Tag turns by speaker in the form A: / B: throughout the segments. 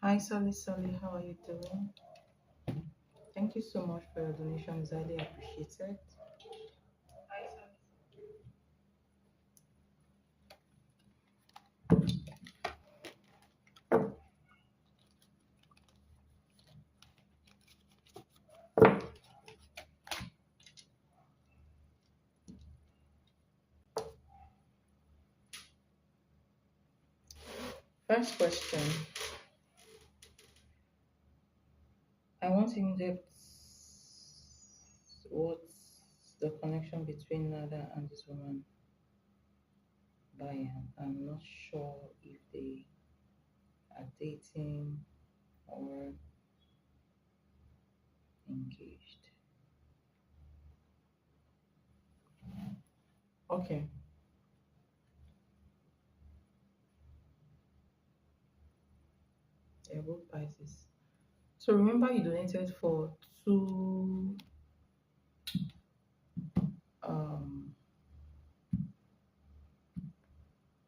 A: Hi, Sally Sally, how are you doing? Thank you so much for your donation, it's highly appreciated. First question. I want in depth what's the connection between Nada and this woman, Bayan. I'm not sure if they are dating or engaged. Okay, they're both Pisces. So remember you donated for two um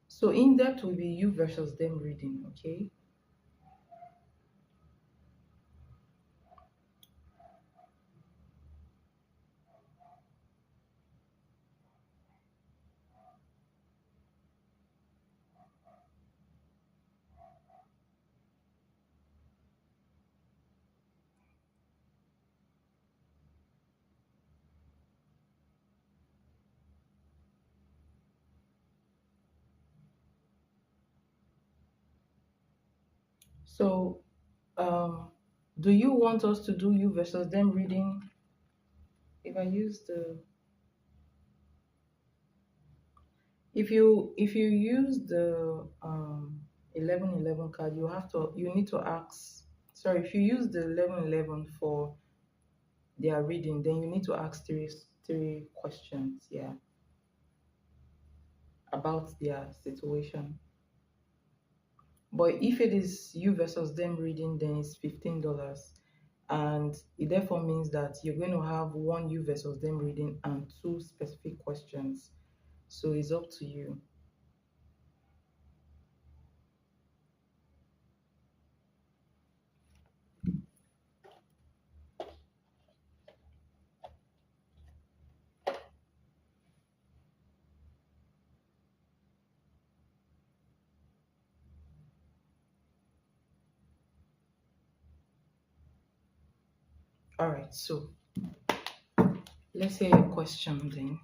A: so in depth will be you versus them reading, okay? So um do you want us to do you versus them reading? If I use the if you use the 1111 card, you need to ask. Sorry, if you use the 1111 for their reading, then you need to ask three questions, yeah, about their situation. But if it is you versus them reading, then it's $15. And it therefore means that you're going to have one you versus them reading and two specific questions. So it's up to you. All right, so let's hear your question then.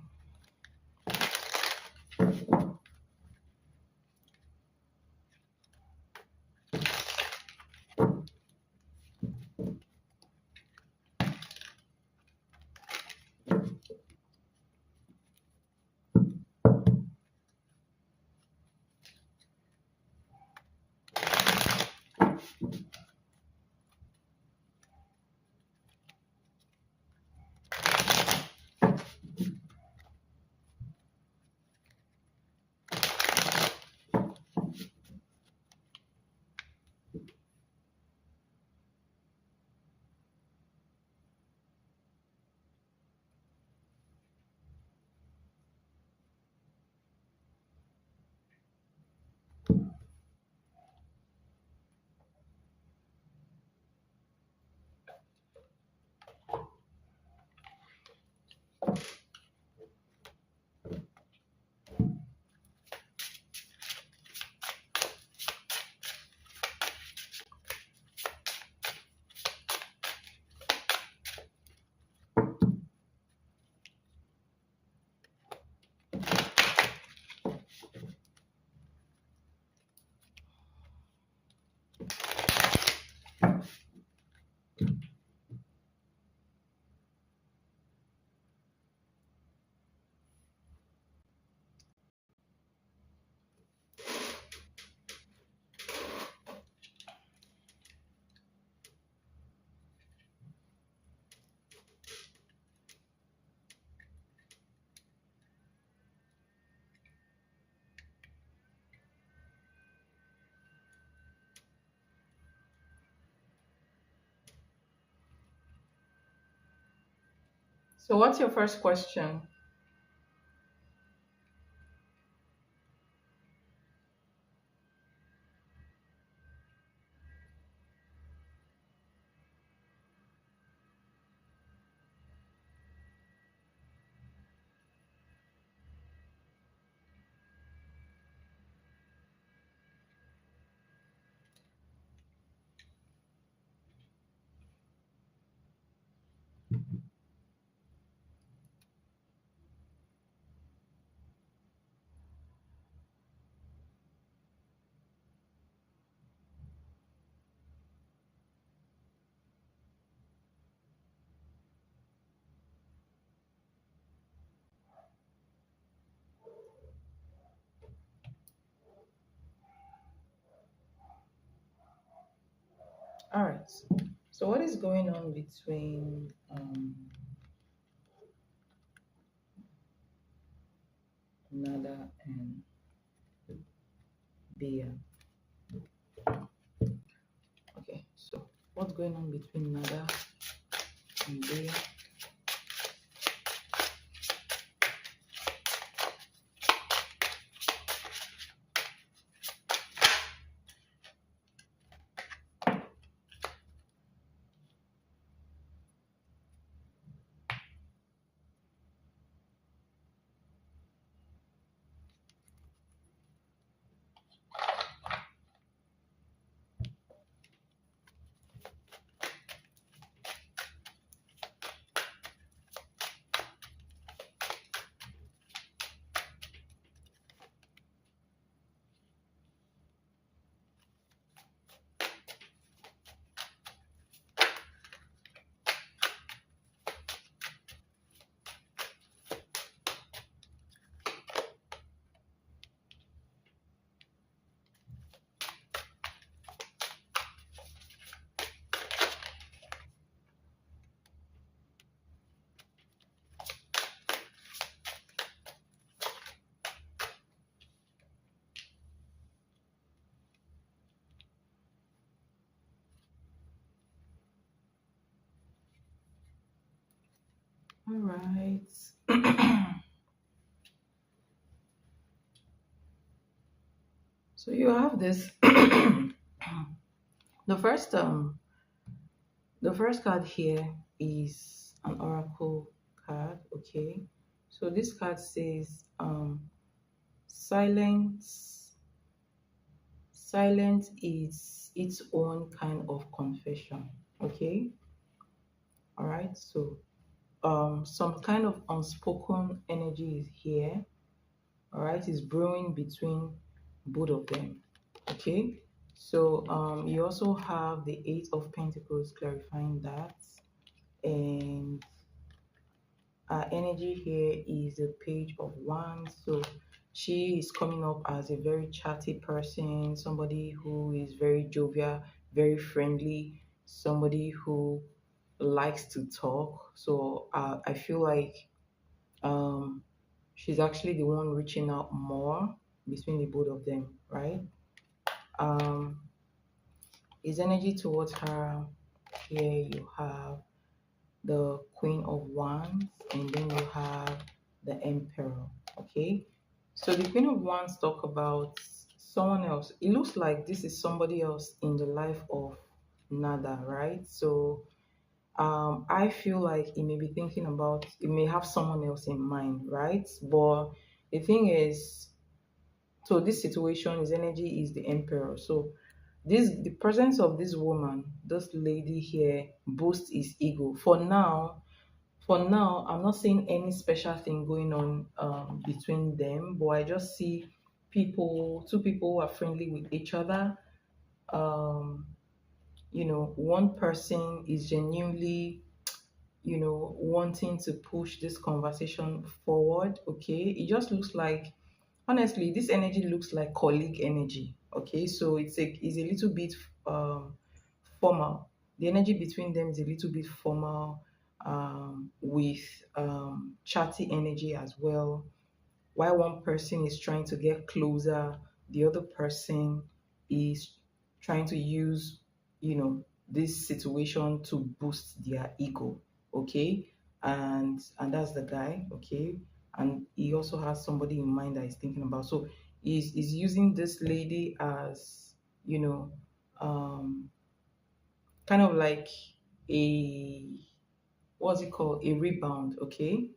A: So what's your first question? All right. So what is going on between Nada and Bia? Okay. So what's going on between Nada and Bia? All right. So you have this. the first um the first card here is an oracle card. Okay. So this card says silence. Silence is its own kind of confession. Okay. All right. So some kind of unspoken energy is here. All right, is brewing between both of them. Okay, so you also have the Eight of Pentacles clarifying that, and our energy here is the Page of Wands. So she is coming up as a very chatty person, somebody who is very jovial, very friendly, somebody who likes to talk. So I feel like um, she's actually the one reaching out more between the both of them, right? Um, his energy towards her here you have the Queen of Wands, and then you have the Emperor. Okay, so the Queen of Wands talk about someone else. It looks like this is somebody else in the life of Nada, right? So I feel like he may be thinking about, he may have someone else in mind, right? But the thing is, so this situation, his energy is the emperor. So the presence of this woman, this lady here, boosts his ego. For now, I'm not seeing any special thing going on between them, but I just see two people who are friendly with each other. Um, one person is genuinely wanting to push this conversation forward. Okay, it just looks like, honestly, this energy looks like colleague energy. Okay, so it's a little bit um formal. The energy between them is a little bit formal, with chatty energy as well. While one person is trying to get closer, the other person is trying to use, this situation to boost their ego. Okay, and that's the guy. Okay, and he also has somebody in mind that he's thinking about. So he's using this lady as, you know, um, kind of like a, what's it called, a rebound. Okay,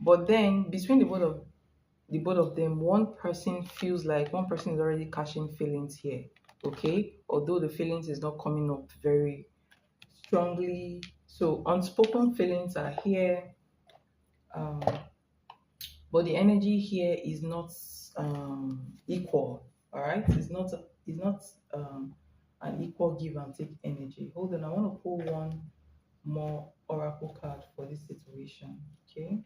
A: but then between the both of them, one person is already catching feelings here. Okay, although the feelings is not coming up very strongly. So unspoken feelings are here, um, but the energy here is not equal. All right, it's not an equal give and take energy. Hold on, I want to pull one more oracle card for this situation. Okay.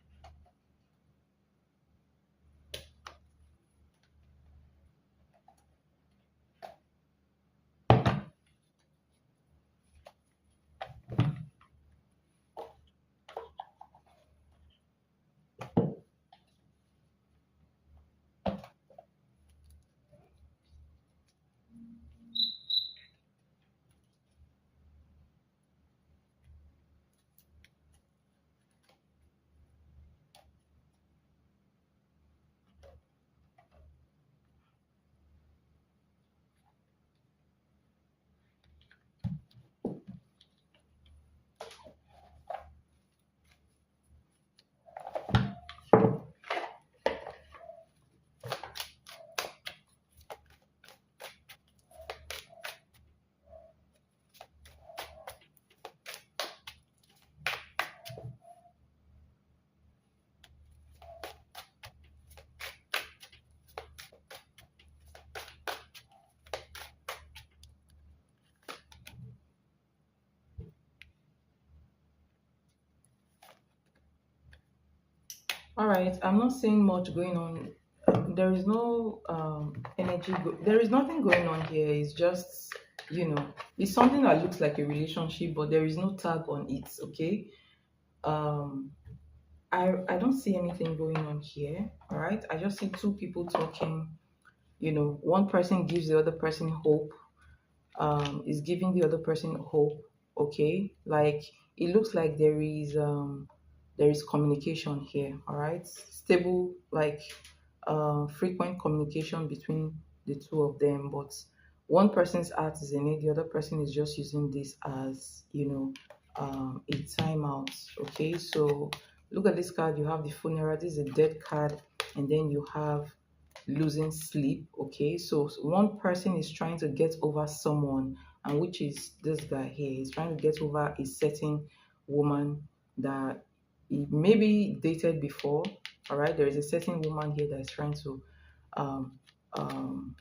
A: All right, I'm not seeing much going on. There is no energy. There is nothing going on here. It's just, it's something that looks like a relationship, but there is no tag on it. Okay. Um, I don't see anything going on here. All right. I just see two people talking. One person gives the other person hope, is giving the other person hope. Okay, like it looks like there is communication here. All right, stable, like frequent communication between the two of them, but one person's heart is in it, the other person is just using this as a timeout. Okay, so look at this card. You have the funeral. This is a dead card, and then you have losing sleep. Okay, so one person is trying to get over someone, and which is this guy here. He's trying to get over a certain woman that he maybe dated before. All right, there is a certain woman here that is trying to um um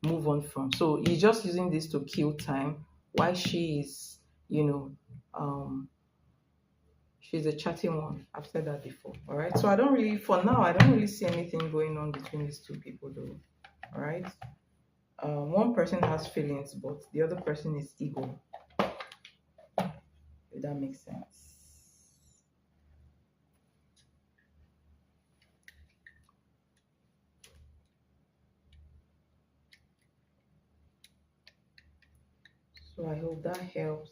A: move on from. So he's just using this to kill time while she is, you know um she's a chatting one. I've said that before. All right. So for now, I don't really see anything going on between these two people, though. All right. One person has feelings, but the other person is ego. If that makes sense. So I hope that helps.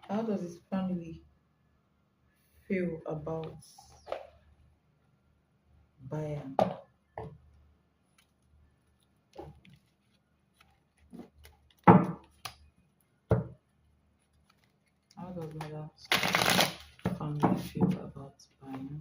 A: How does his family feel about Bayern? How does mother's family feel about Bayern?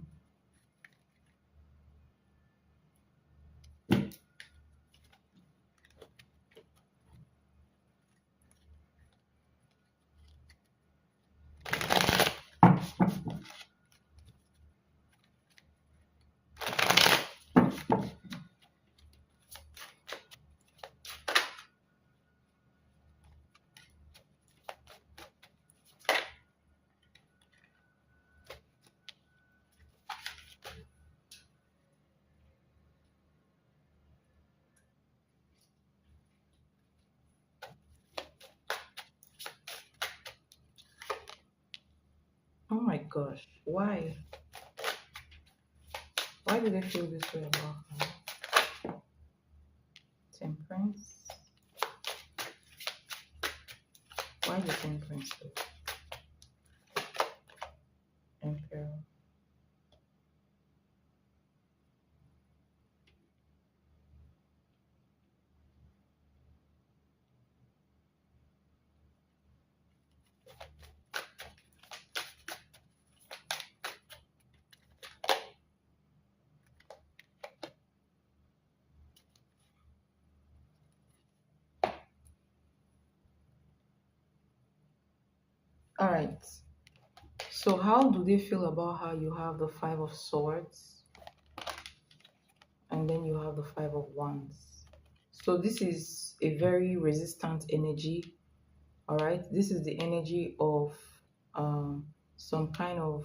A: Oh my gosh, why? Why do they feel this way about her? Temperance? Why the temperance though? Emperor? All right. So how do they feel about how you have the Five of Swords and then you have the Five of Wands? So this is a very resistant energy. All right. This is the energy of some kind of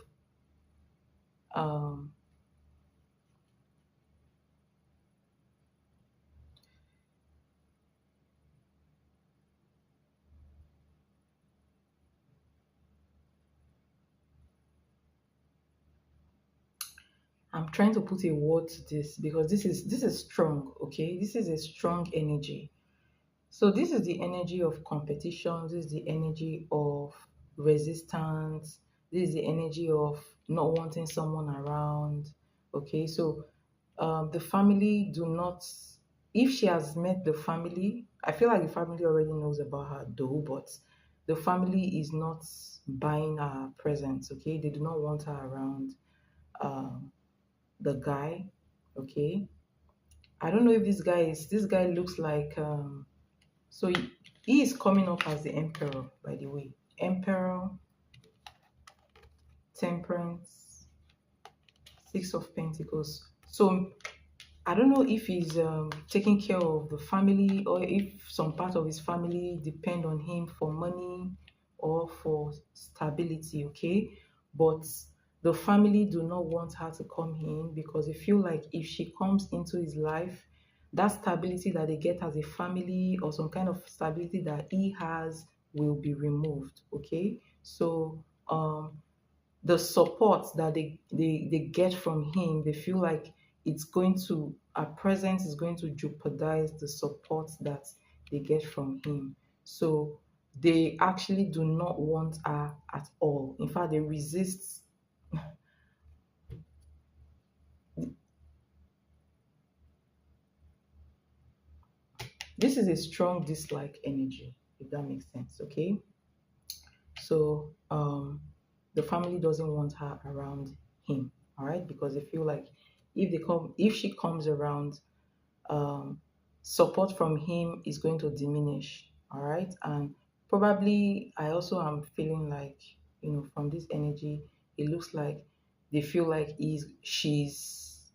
A: um, I'm trying to put a word to this because this is strong. Okay, this is a strong energy. So this is the energy of competition. This is the energy of resistance. This is the energy of not wanting someone around. Okay, so the family do not. If she has met the family, I feel like the family already knows about her though, but the family is not buying her presents. Okay, they do not want her around the guy. Okay, I don't know if this guy looks like so. He is coming up as the emperor, by the way. Emperor, temperance, six of pentacles. So I don't know if he's taking care of the family, or if some part of his family depend on him for money or for stability, okay? But the family do not want her to come in because they feel like if she comes into his life, that stability that they get as a family or some kind of stability that he has will be removed, okay? So the support that they get from him, they feel like it's going to, our presence is going to jeopardize the support that they get from him. So they actually do not want her at all. In fact, they resist. This is a strong dislike energy, if that makes sense, okay? So the family doesn't want her around him, all right, because they feel like if she comes around, um, support from him is going to diminish. All right. And probably I also am feeling like, from this energy, it looks like they feel like she's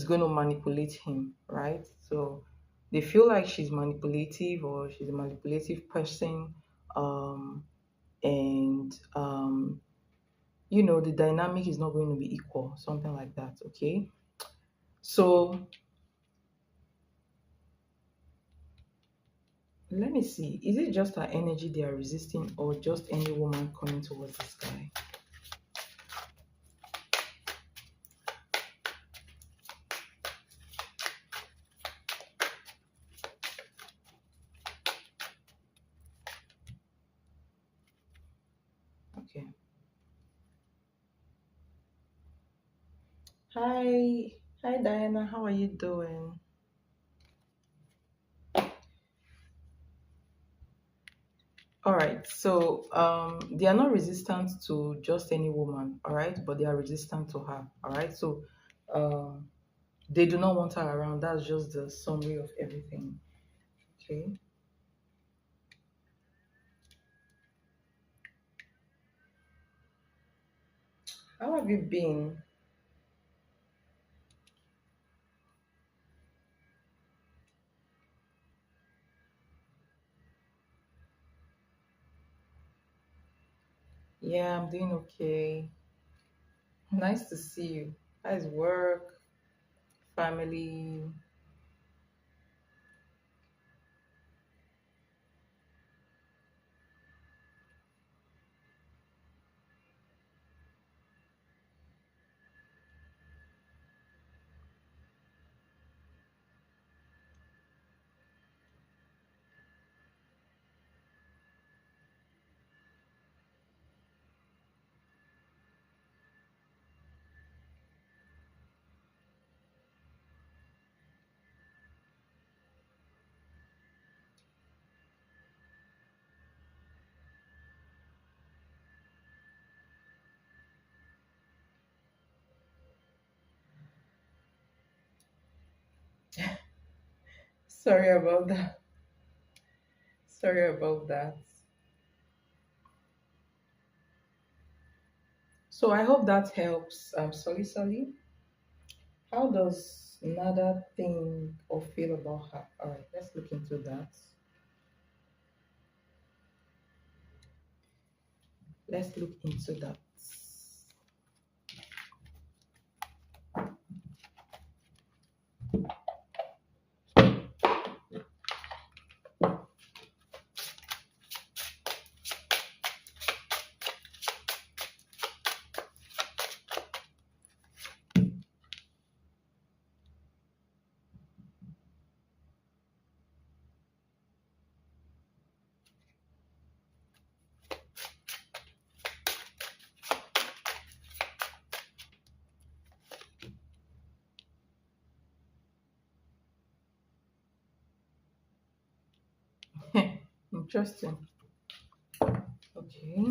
A: going to manipulate him. Right. So they feel like she's manipulative, or she's a manipulative person. Um, and, the dynamic is not going to be equal, something like that. Okay. So let me see. Is it just her energy they are resisting, or just any woman coming towards this guy? Okay. Hi. Hi, Diana. How are you doing? All right. So they are not resistant to just any woman, all right, but they are resistant to her. All right. So um they do not want her around. That's just the summary of everything. Okay. How have you been? Yeah, I'm doing okay. Nice to see you. How's work, family? Sorry about that. Sorry about that. So I hope that helps. Sorry, sorry. How does Nada think or feel about her? All right, let's look into that. Let's look into that. Interesting. Okay.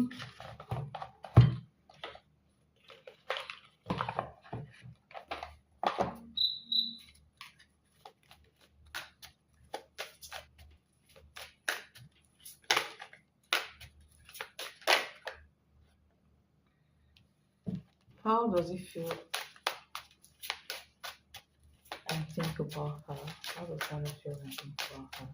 A: How does it feel and think about her? How does Hannah feel and think about her?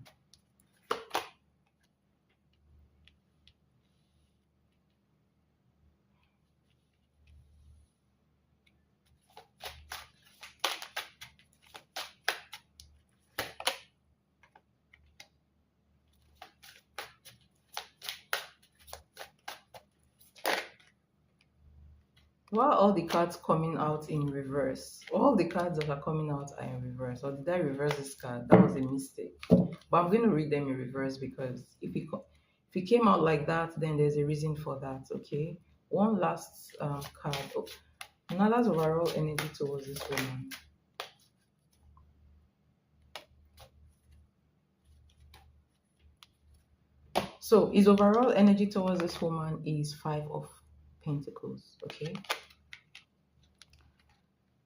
A: Why are all the cards coming out in reverse? All the cards that are coming out are in reverse. Or did I reverse this card? That was a mistake. But I'm going to read them in reverse because if it came out like that, then there's a reason for that. Okay. One last card. Oh, now that's overall energy towards this woman. So his overall energy towards this woman is Five of Pentacles. Okay.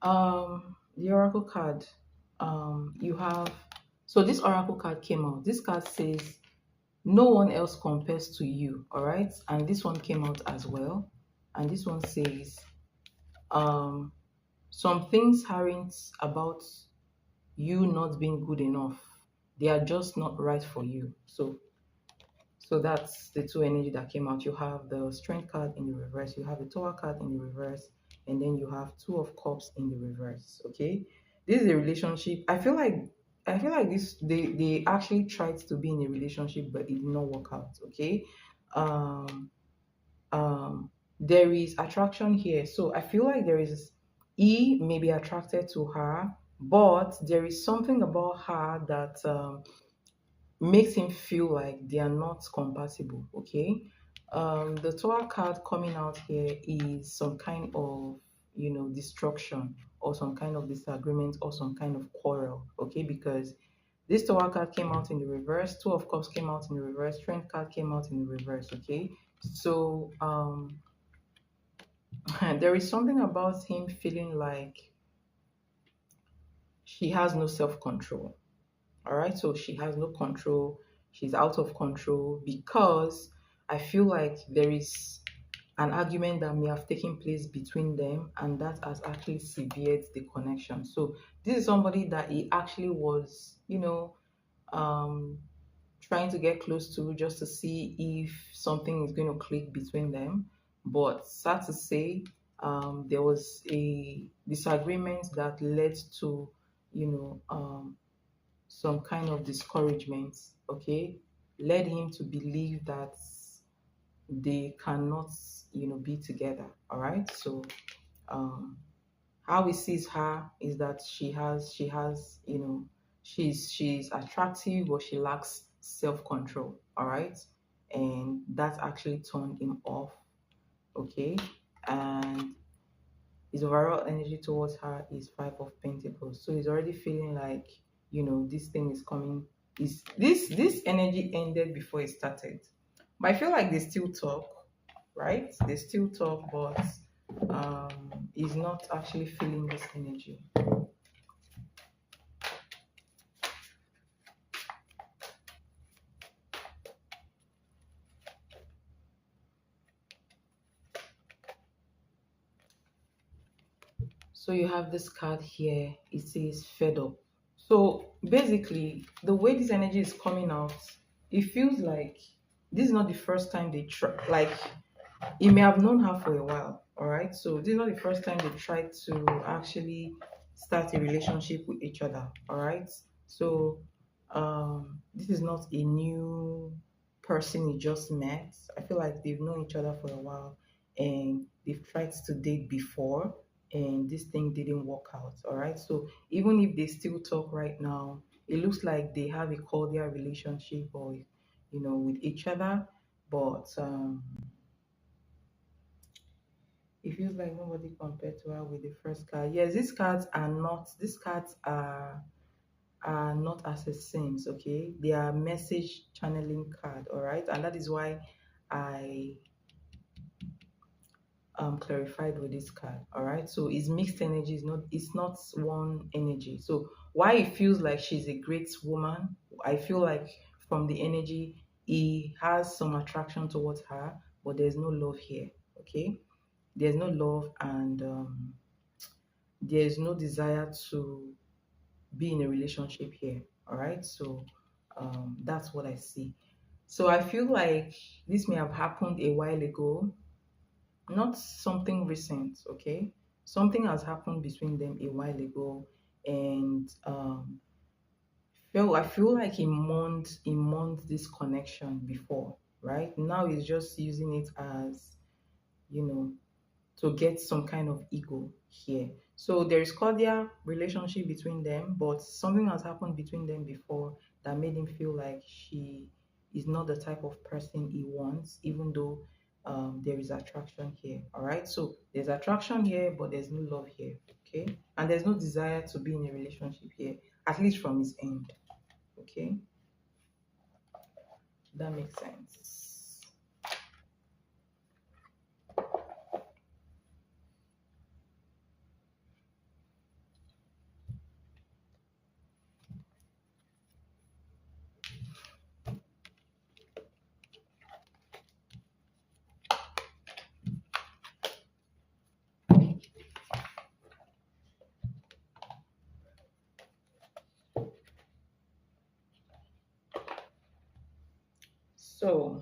A: The Oracle card. You have, so this Oracle card came out. This card says no one else compares to you. All right. And this one came out as well. And this one says um some things aren't about you not being good enough. They are just not right for you. So that's the two energy that came out. You have the Strength card in the reverse, you have the Tower card in the reverse, and then you have Two of Cups in the reverse. Okay, this is a relationship. I feel like this they actually tried to be in a relationship, but it did not work out. Okay, um, there is attraction here, so I feel like there is he may be attracted to her, but there is something about her that makes him feel like they are not compatible. Okay, the Tower card coming out here is some kind of destruction or some kind of disagreement or some kind of quarrel. Okay, because this Tower card came out in the reverse, Two of Cups came out in the reverse, Strength card came out in the reverse. Okay, so there is something about him feeling like she has no self-control. All right, so she has no control, she's out of control because I feel like there is an argument that may have taken place between them, and that has actually severed the connection. So this is somebody that he actually was um trying to get close to just to see if something is going to click between them. But sad to say, there was a disagreement that led to you know some kind of discouragement. Okay, led him to believe that they cannot be together. All right, so um how he sees her is that she has she's attractive, but she lacks self-control. All right, and that actually turned him off. Okay, and his overall energy towards her is Five of Pentacles, so he's already feeling like this thing is coming. Is this energy ended before it started? But I feel like they still talk, right? They still talk, but he's not actually feeling this energy. So you have this card here, it says fed up. So basically, the way this energy is coming out, it feels like this is not the first time they try. Like, he may have known her for a while. All right, so this is not the first time they tried to actually start a relationship with each other. All right, so this is not a new person you just met. I feel like they've known each other for a while, and they've tried to date before, and this thing didn't work out. All right, so even if they still talk right now, it looks like they have a cordial relationship or with each other, but it feels like nobody compared to her with the first card. Yes, these cards are not assassins. Okay, they are message channeling card. All right, and that is why I clarified with this card. All right, so it's mixed energy. It's not one energy. So why it feels like she's a great woman, I feel like from the energy he has some attraction towards her, but there's no love here. Okay, there's no love, and there's no desire to be in a relationship here. All right. So that's what I see. So I feel like this may have happened a while ago, not something recent. Okay. Something has happened between them a while ago. And I feel like he mourned this connection before, right? Now he's just using it as, you know, to get some kind of ego here. So there is cordial relationship between them, but something has happened between them before that made him feel like she is not the type of person he wants, even though there is attraction here. All right. So there's attraction here, but there's no love here. Okay. And there's no desire to be in a relationship here, at least from his end. Okay. That makes sense. So,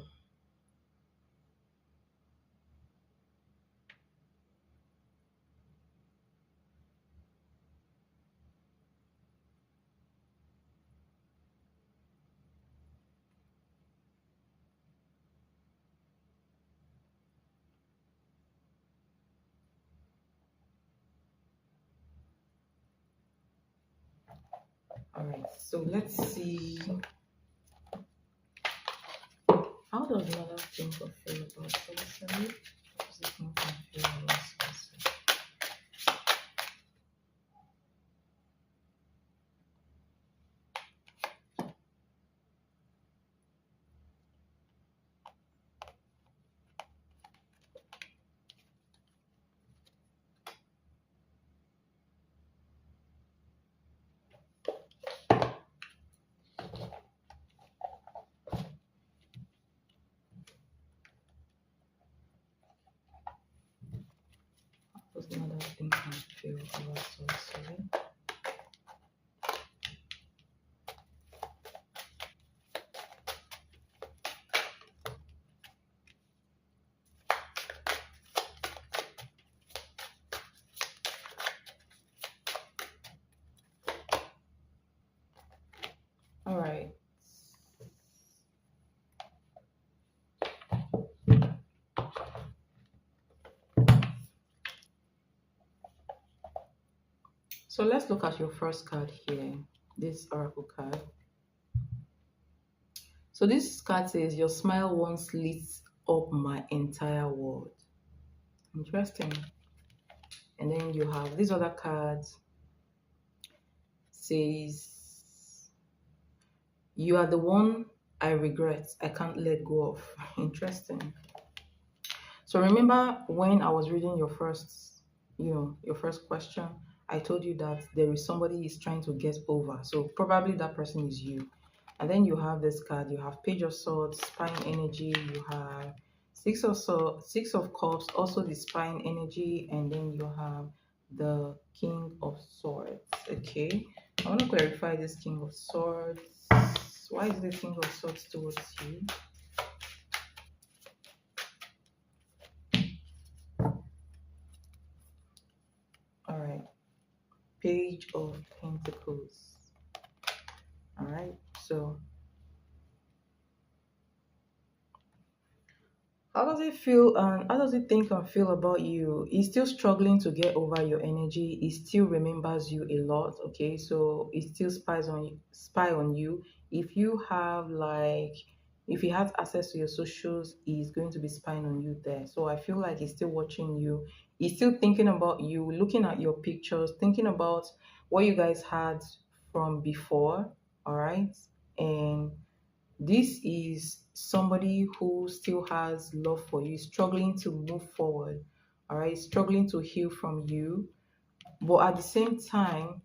A: all right. So let's see. How does mother think or feel about sorcery? How does it think and feel about sorcery? How does mother think and feel about sorcery? All right. So let's look at your first card here. This oracle card. So this card says, "Your smile once lit up my entire world." Interesting. And then you have this other card says, "You are the one I regret. I can't let go of." Interesting. So remember when I was reading your first, your first question, I told you that there is somebody is trying to get over. So probably that person is you. And then you have this card. You have Page of Swords, Spine Energy. You have Six of Cups, also the Spine Energy, and then you have the King of Swords. Okay, I want to clarify this King of Swords. Why is the King of Swords towards you? All right, Page of Pentacles. All right, so how does it feel and how does it think and feel about you? He's still struggling to get over your energy. He still remembers you a lot. Okay, so he still spy on you. If you have if he has access to your socials, he's going to be spying on you there. So I feel like he's still watching you. He's still thinking about you, looking at your pictures, thinking about what you guys had from before. All right, and this is somebody who still has love for you, struggling to move forward, all right, struggling to heal from you, but at the same time,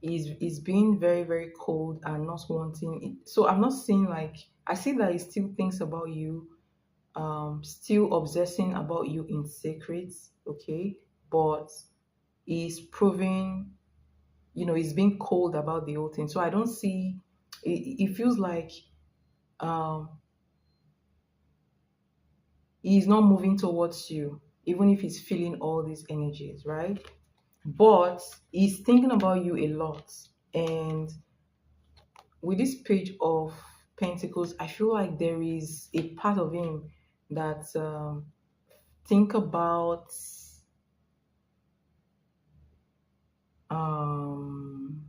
A: is being very, very cold and not wanting it. So I'm not seeing like I see that he still thinks about you, still obsessing about you in secret, okay, but is proving, he's being cold about the whole thing. So I don't see it feels like um he's not moving towards you, even if he's feeling all these energies, right? But he's thinking about you a lot. And with this page of Pentacles, I feel like there is a part of him that think about um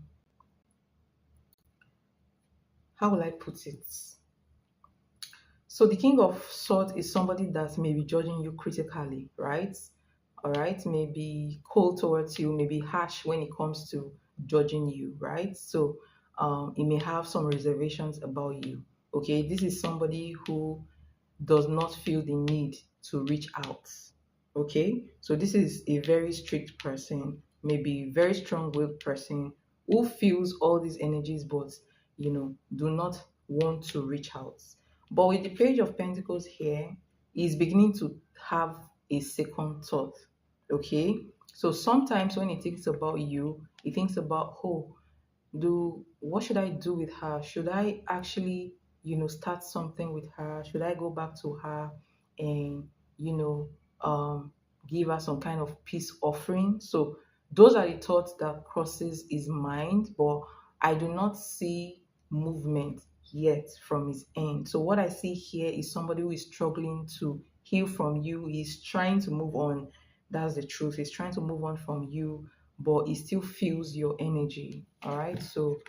A: how will I put it? So the King of Swords is somebody that may be judging you critically, right? All right, maybe cold towards you, maybe harsh when it comes to judging you, right? So it may have some reservations about you. Okay, this is somebody who does not feel the need to reach out. Okay, so this is a very strict person, maybe very strong-willed person who feels all these energies, but do not want to reach out. But with the Page of Pentacles here, he's beginning to have a second thought. Okay, so sometimes when he thinks about you, he thinks about, oh, do what should I do with her? Should I actually, start something with her? Should I go back to her and, you know, um, give her some kind of peace offering? So those are the thoughts that crosses his mind, but I do not see movement yet from his end. So what I see here is somebody who is struggling to heal from you. He's trying to move on. That's the truth. He's trying to move on from you, but it still feels your energy. All right, so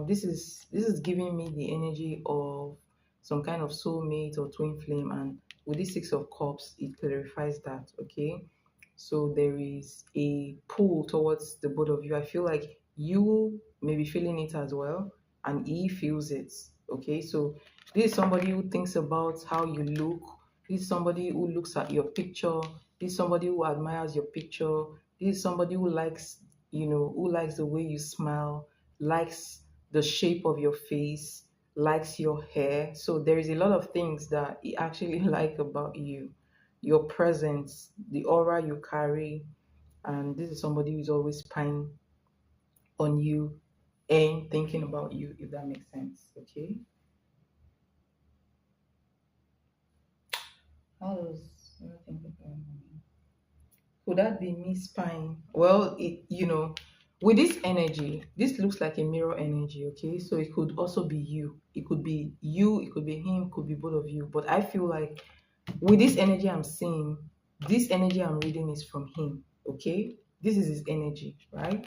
A: this is giving me the energy of some kind of soulmate or twin flame, and with this Six of Cups it clarifies that. Okay, so there is a pull towards the both of you. I feel like you may be feeling it as well, and he feels it. Okay, so this is somebody who thinks about how you look. This is somebody who looks at your picture. This is somebody who admires your picture. This is somebody who likes, who likes the way you smile, likes the shape of your face, likes your hair. So there is a lot of things that he actually like about you, your presence, the aura you carry. And this is somebody who's always spying on you and thinking about you, if that makes sense. Okay. How does let me think about it. Could that be me spying? Well, with this energy, this looks like a mirror energy, okay? So it could also be you. It could be you, it could be him, it could be both of you. But I feel like with this energy I'm seeing, this energy I'm reading is from him, okay? This is his energy, right?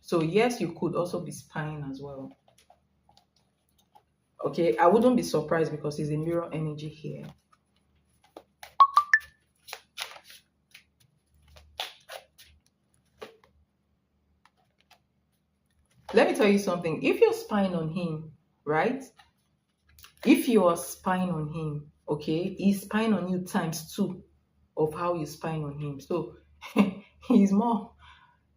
A: So yes, you could also be spying as well. Okay, I wouldn't be surprised because it's a mirror energy here. Let me tell you something. If you're spying on him, right? If you are spying on him, okay, he's spying on you times two of how you're spying on him. So he's more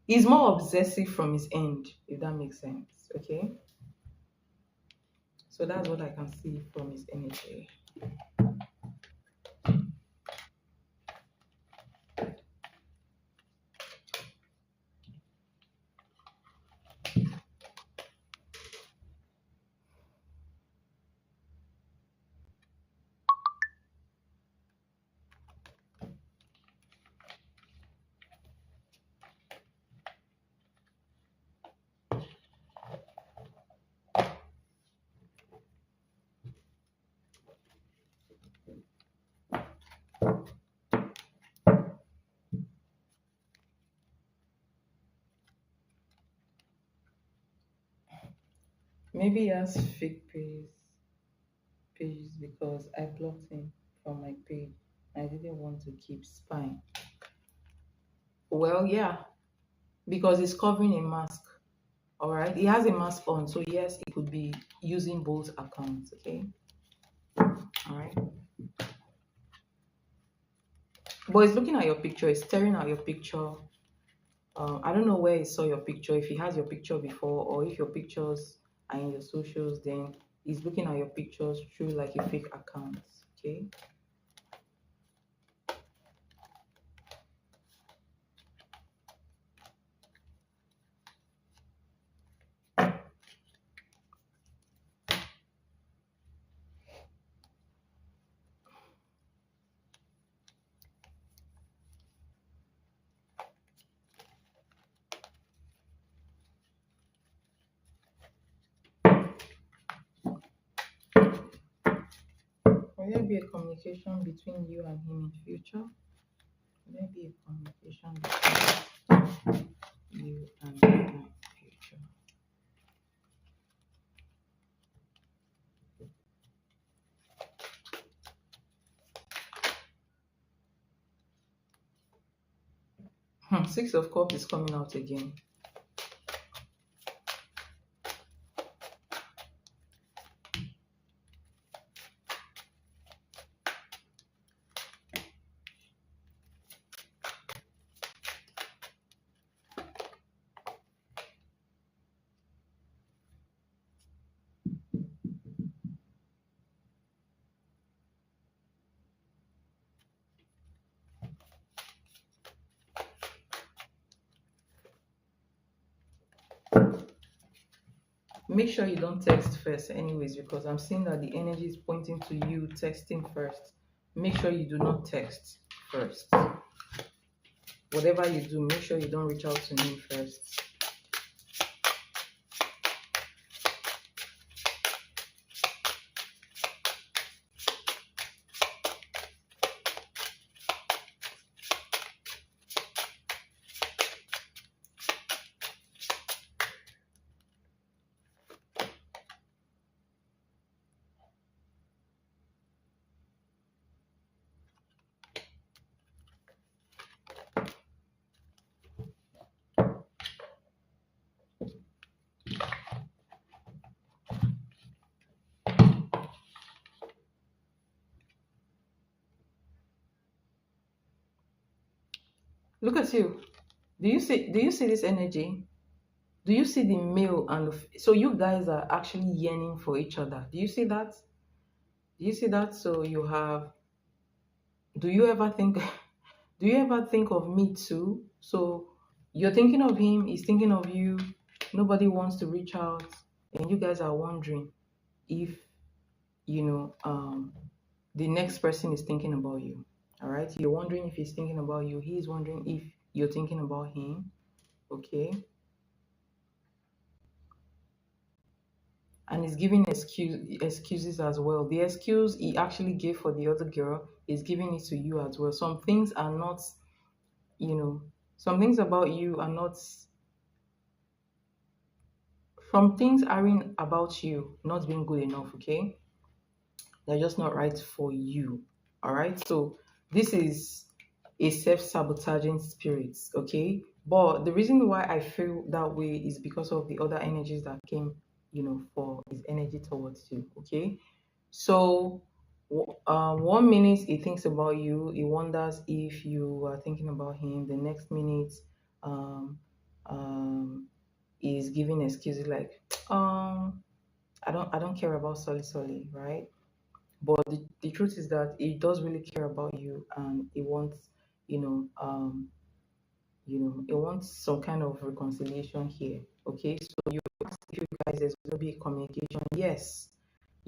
A: he's more obsessive from his end, if that makes sense. Okay. So that's what I can see from his energy. Maybe he has fake pages because I blocked him from my page. I didn't want to keep spying. Well, yeah, because he's covering a mask. All right, he has a mask on, so yes, he could be using both accounts. Okay, all right. But he's looking at your picture. He's staring at your picture. I don't know where he saw your picture. If he has your picture before, or if your pictures are in your socials, then he's looking at your pictures through like a fake account. Okay. Will there be a communication between you and him in future? Will there be a communication between you and him in future? Six of Cups is coming out again. Make sure you don't text first anyways, because I'm seeing that the energy is pointing to you texting first. Make sure you do not text first. Whatever you do, make sure you don't reach out to him first. Look at you. Do you see this energy? Do you see the male and so you guys are actually yearning for each other? Do you see that? Do you see that? So you have, do you ever think do you ever think of me too? So you're thinking of him, he's thinking of you, nobody wants to reach out, and you guys are wondering if you know the next person is thinking about you. All right, you're wondering if he's thinking about you, he's wondering if you're thinking about him. Okay. And he's giving excuses as well. The excuse he actually gave for the other girl is giving it to you as well. Some things are not, you know, some things about you are not, some things aren't about you not being good enough. Okay, they're just not right for you. All right, so this is a self-sabotaging spirit. Okay, but the reason why I feel that way is because of the other energies that came, for his energy towards you. Okay, so 1 minute he thinks about you, he wonders if you are thinking about him. The next minute, um, um, is giving excuses like, I don't care about Solly, right? But the truth is that he does really care about you, and he wants, you know, he wants some kind of reconciliation here. Okay, so you ask if you guys there's going to be a communication. Yes,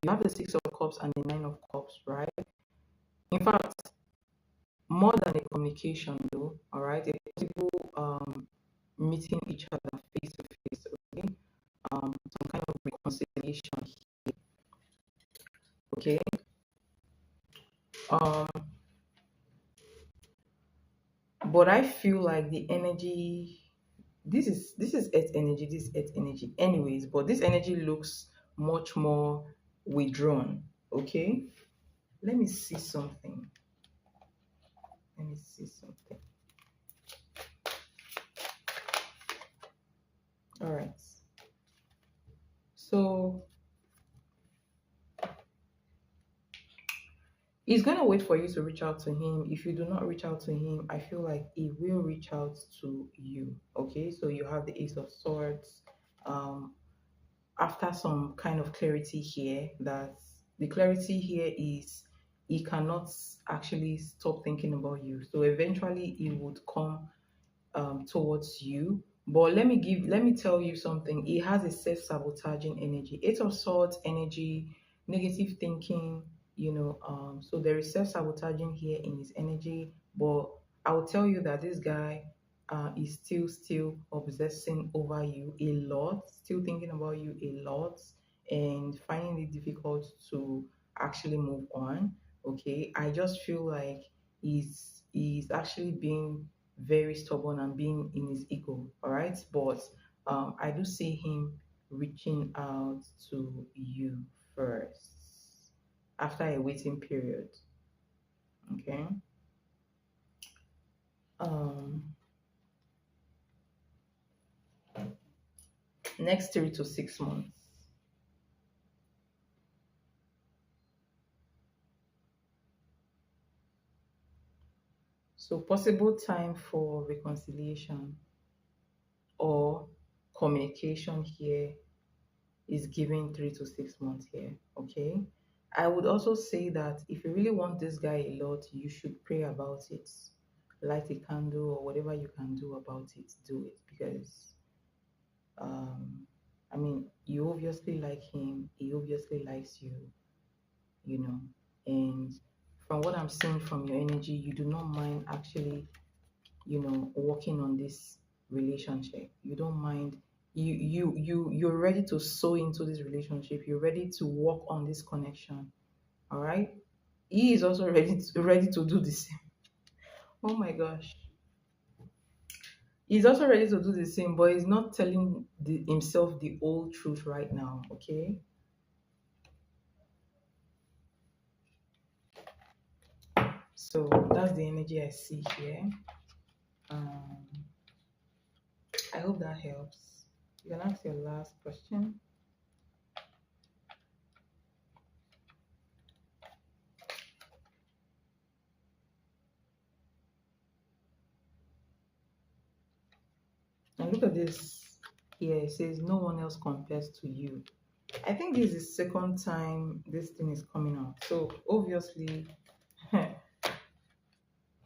A: you have the Six of Cups and the Nine of Cups, right? In fact, more than a communication, though, all right, a possible meeting each other face to face, okay, some kind of reconciliation here, okay. Um, but I feel like the energy, this is earth energy, this is earth energy anyways, but this energy looks much more withdrawn. Okay, let me see something. Let me see something. All right. So he's gonna wait for you to reach out to him. If you do not reach out to him, I feel like he will reach out to you. Okay, so you have the Ace of Swords. Um, After some kind of clarity here, that the clarity here is he cannot actually stop thinking about you. So eventually he would come towards you. But let me tell you something. He has a self-sabotaging energy. Eight of Swords energy, negative thinking, so there is self-sabotaging here in his energy. But I will tell you that this guy is still obsessing over you a lot, still thinking about you a lot, and finding it difficult to actually move on. Okay, I just feel like he's actually being very stubborn and being in his ego. All right, but I do see him reaching out to you first after a waiting period. Okay. Um, Next 3 to 6 months. So possible time for reconciliation or communication here is given 3 to 6 months here. Okay. I would also say that if you really want this guy a lot, you should pray about it. Light a candle or whatever you can do about it, do it because um I mean you obviously like him, he obviously likes you, you know. And from what I'm seeing from your energy, you do not mind actually, working on this relationship. You don't mind. You're ready to sow into this relationship. You're ready to work on this connection. All right. He is also ready to do the same. Oh my gosh. He's also ready to do the same, but he's not telling himself the whole truth right now. Okay. So that's the energy I see here. Um, I hope that helps. You can ask your last question. And look at this here. It says no one else compares to you. I think this is the second time this thing is coming out. So obviously,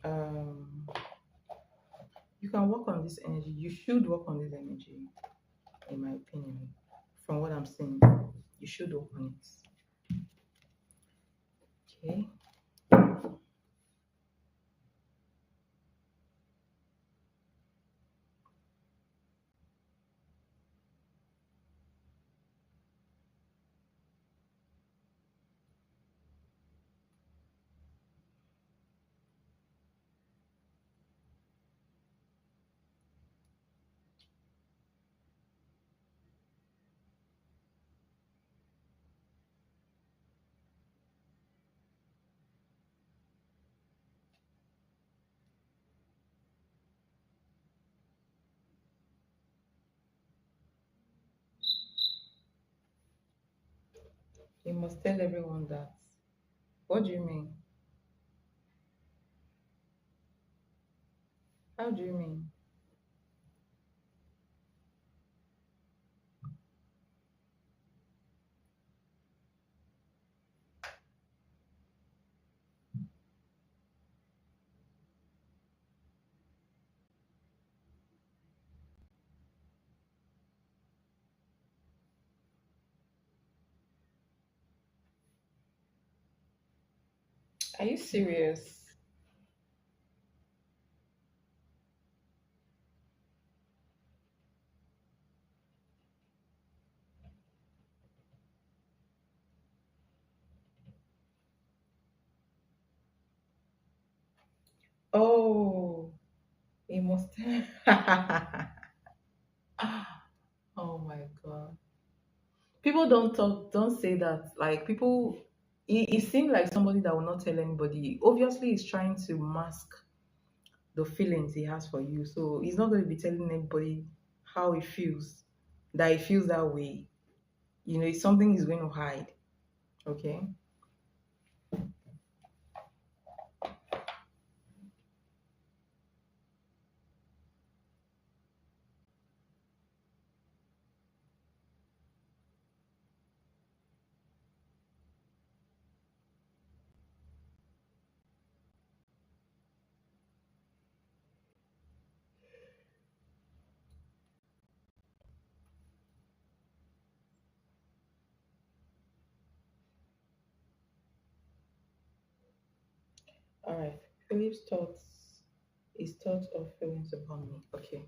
A: um, you can work on this energy. You should work on this energy, in my opinion. From what I'm seeing, you should work on it. Okay. You must tell everyone that. What do you mean? How do you mean? Are you serious? Oh, you must. Oh my God. People don't talk, don't say that. Like people, he seemed like somebody that will not tell anybody. Obviously, he's trying to mask the feelings he has for you. So he's not going to be telling anybody how he feels, that he feels that way. It's something he's going to hide. Okay. All right. Philip's thoughts, his thoughts or feelings upon me. Okay.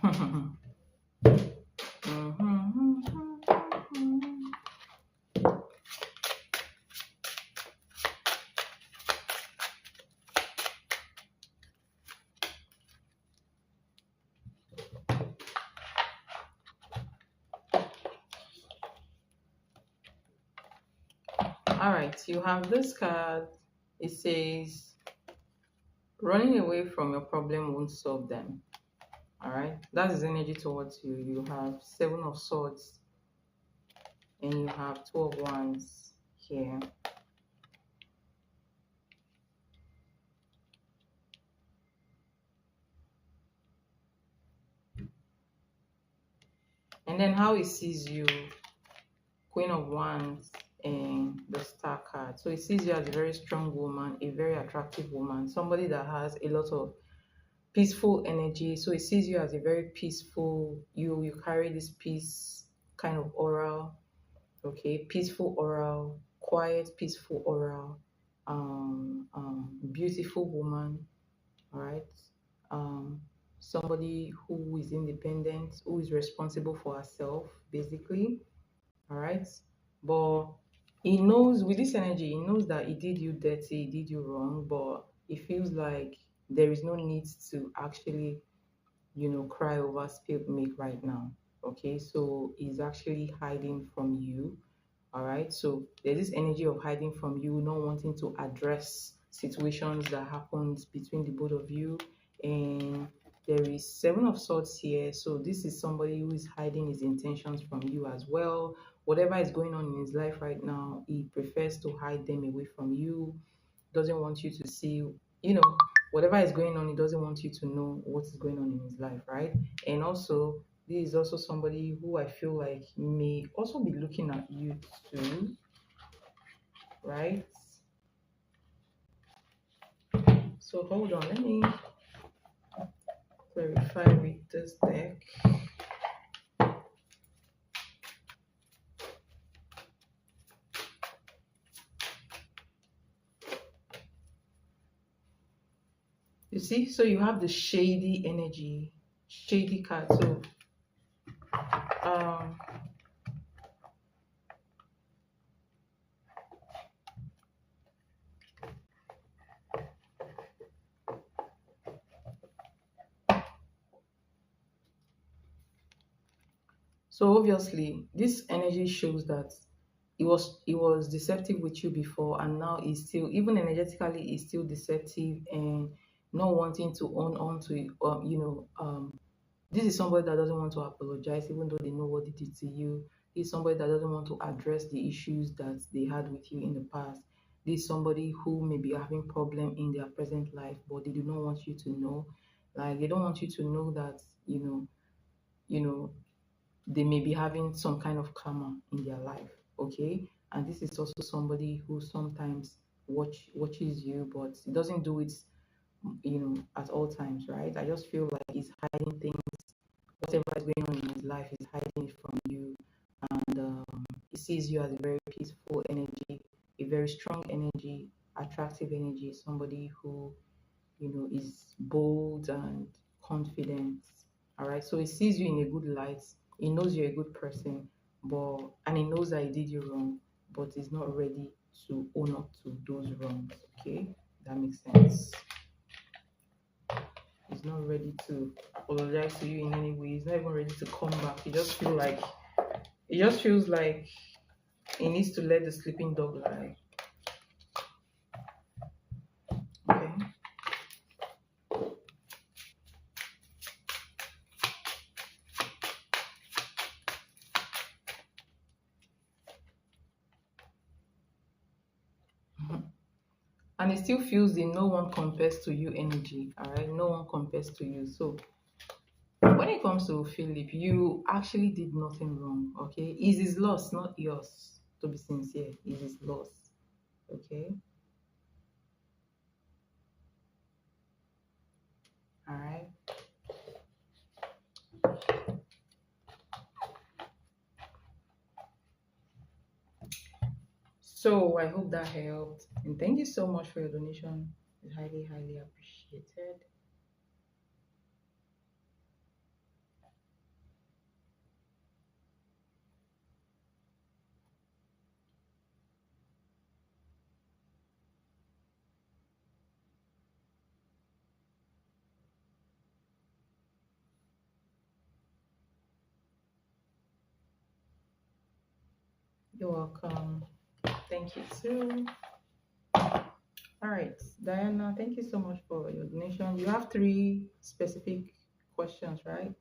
A: All right, you have this card. It says, running away from your problem won't solve them. All right, that is energy towards you. You have Seven of Swords and you have Two of Wands here. And then how it sees you, Queen of Wands and the Star card. So it sees you as a very strong woman, a very attractive woman, somebody that has a lot of peaceful energy. So it sees you as a very peaceful, you carry this peace kind of aura, okay, peaceful aura, quiet, peaceful aura, beautiful woman, all right, somebody who is independent, who is responsible for herself, basically, all right. But he knows, with this energy, he knows that he did you dirty, he did you wrong, but it feels like there is no need to actually, cry over spilled milk right now. Okay, so he's actually hiding from you. All right, so there's this energy of hiding from you, not wanting to address situations that happened between the both of you. And there is Seven of Swords here, so this is somebody who is hiding his intentions from you as well. Whatever is going on in his life right now, he prefers to hide them away from you, doesn't want you to see, you know, whatever is going on, he doesn't want you to know what is going on in his life, right? And also, this is also somebody who I feel like may also be looking at you too, right? So hold on, let me clarify with this deck. You see, so you have the shady energy, shady card. So um so obviously this energy shows that he was deceptive with you before, and now he's still, even energetically, he's still deceptive and not wanting to own on to it. This is somebody that doesn't want to apologize even though they know what they did to you. This is somebody that doesn't want to address the issues that they had with you in the past. This is somebody who may be having problem in their present life, but they do not want you to know. Like, they don't want you to know that, you know they may be having some kind of karma in their life, okay? And this is also somebody who sometimes watches you, but he doesn't do it, at all times, right? I just feel like he's hiding things. Whatever is going on in his life, he's hiding it from you. And he sees you as a very peaceful energy, a very strong energy, attractive energy, somebody who, is bold and confident. All right. So he sees you in a good light. He knows you're a good person, and he knows that he did you wrong, but he's not ready to own up to those wrongs. Okay, that makes sense. He's not ready to apologize to you in any way. He's not even ready to come back. He just feels like he needs to let the sleeping dog lie. Okay. And it still feels the no one compares to you energy. All right, no one compares to you. So when it comes to Philip, you actually did nothing wrong. Okay, it's his loss, not yours. To be sincere, it's his loss. Okay. All right. So I hope that helped, and thank you so much for your donation. It's highly, highly appreciated. You're welcome. Thank you too. All right, Diana, thank you so much for your donation. You have three specific questions, right?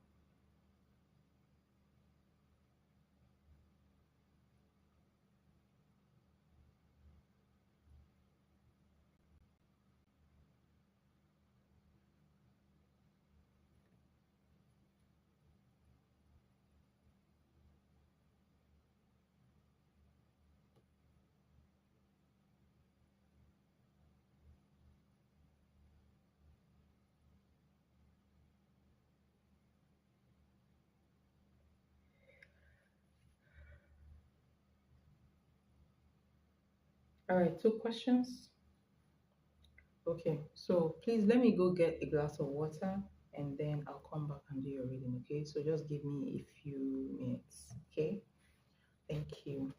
A: All right, two questions. Okay, so please let me go get a glass of water and then I'll come back and do your reading, okay? So just give me a few minutes, okay? Thank you.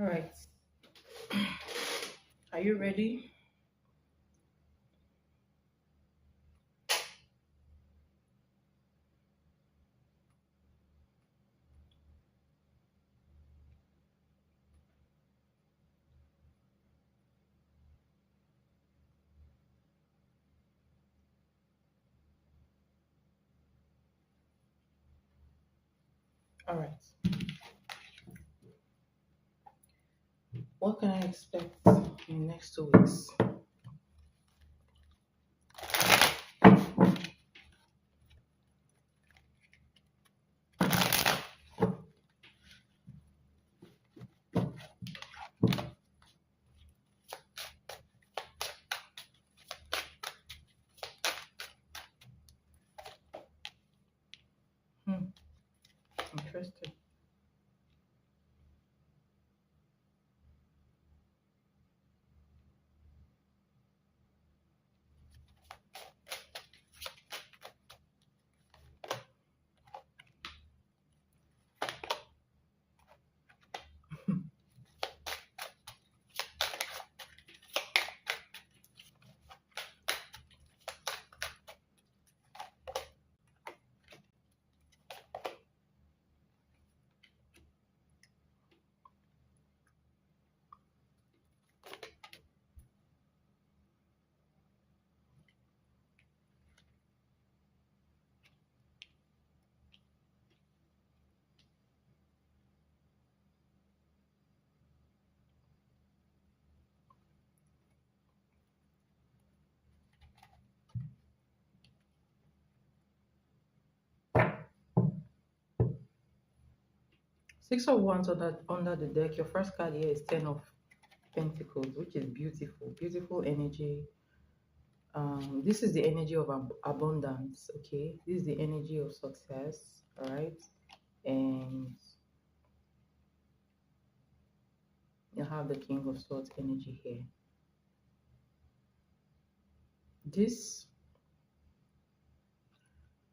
A: All right. Are you ready? All right. What can I expect in the next 2 weeks? Hmm. Interesting. Six of Wands under the deck. Your first card here is Ten of Pentacles, which is beautiful, beautiful energy. This is the energy of abundance. Okay, this is the energy of success. All right, and you have the King of Swords energy here. This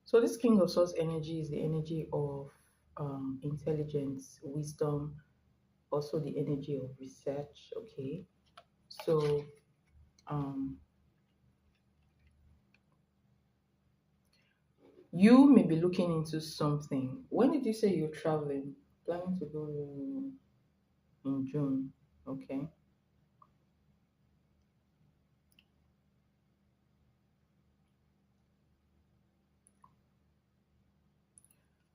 A: So this King of Swords energy is the energy of intelligence, wisdom, also the energy of research. Okay, so um, you may be looking into something. When did you say you're traveling? Planning to go in June. Okay.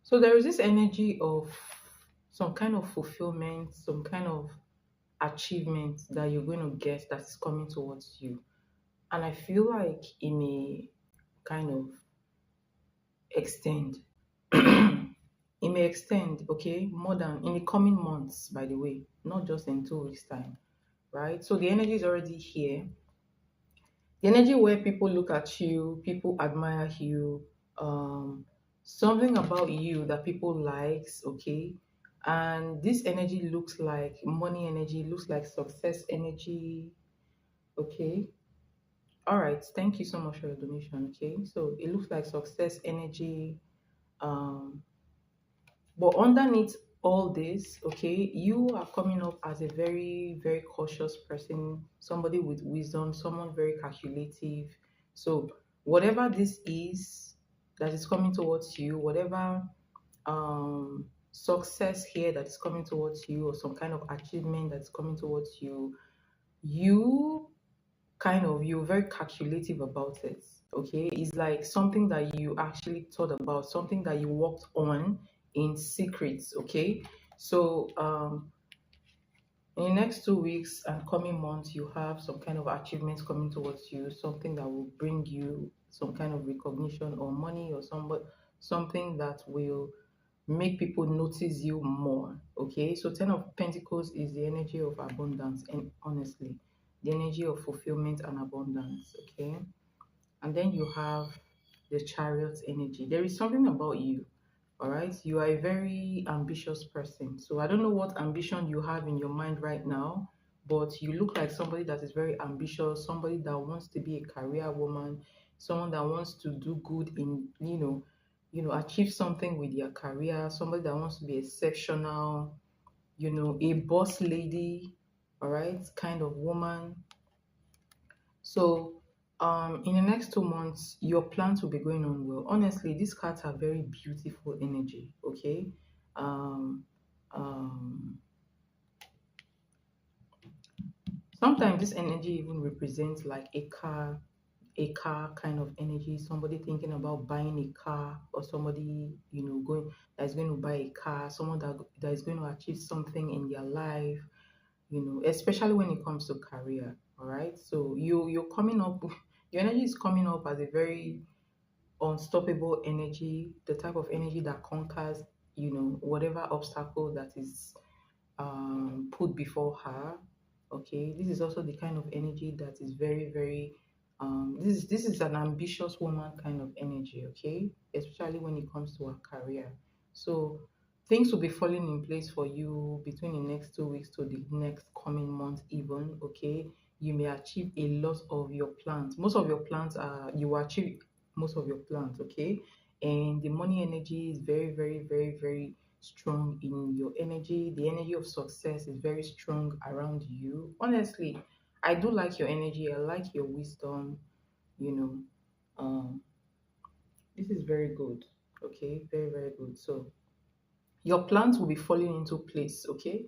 A: So there is this energy of some kind of fulfillment, some kind of achievement that you're going to get that is coming towards you. And I feel like it may kind of extend. It may extend, okay, more than in the coming months, by the way, not just in 2 weeks' time, right? So the energy is already here. The energy where people look at you, people admire you, something about you that people likes, okay? And this energy looks like money energy, looks like success energy, okay? All right, thank you so much for your donation, okay? So it looks like success energy, um, but underneath all this, okay, you are coming up as a very, very cautious person, somebody with wisdom, someone very calculative. So, whatever this is that is coming towards you, whatever success here that is coming towards you, or some kind of achievement that's coming towards you, you you're very calculative about it. Okay, it's like something that you actually thought about, something that you worked on in secret. Okay, so in the next 2 weeks and coming months, you have some kind of achievements coming towards you, something that will bring you some kind of recognition or money, or something that will make people notice you more. Okay, so Ten of Pentacles is the energy of abundance, and honestly, the energy of fulfillment and abundance. Okay, and then you have the Chariot energy. There is something about you. All right, you are a very ambitious person. So I don't know what ambition you have in your mind right now, but you look like somebody that is very ambitious, somebody that wants to be a career woman, someone that wants to do good in, achieve something with their career, somebody that wants to be exceptional, a boss lady, all right, kind of woman. So, in the next 2 months, your plans will be going on well. Honestly, these cards are very beautiful energy. Okay, um, um, sometimes this energy even represents like a car kind of energy. Somebody thinking about buying a car, or somebody going that's going to buy a car. Someone that is going to achieve something in their life. Especially when it comes to career. All right. So you're coming up, your energy is coming up as a very unstoppable energy, the type of energy that conquers, whatever obstacle that is put before her. Okay, this is also the kind of energy that is very, very. This is an ambitious woman kind of energy. Okay, especially when it comes to her career. So things will be falling in place for you between the next 2 weeks to the next coming month, even. Okay, you may achieve a lot of your plans. Most of your plans are you will achieve most of your plans. Okay, and the money energy is very, very, very, very strong in your energy. The energy of success is very strong around you. Honestly, I do like your energy. I like your wisdom. You know, this is very good. Okay, very, very good. So your plans will be falling into place. Okay,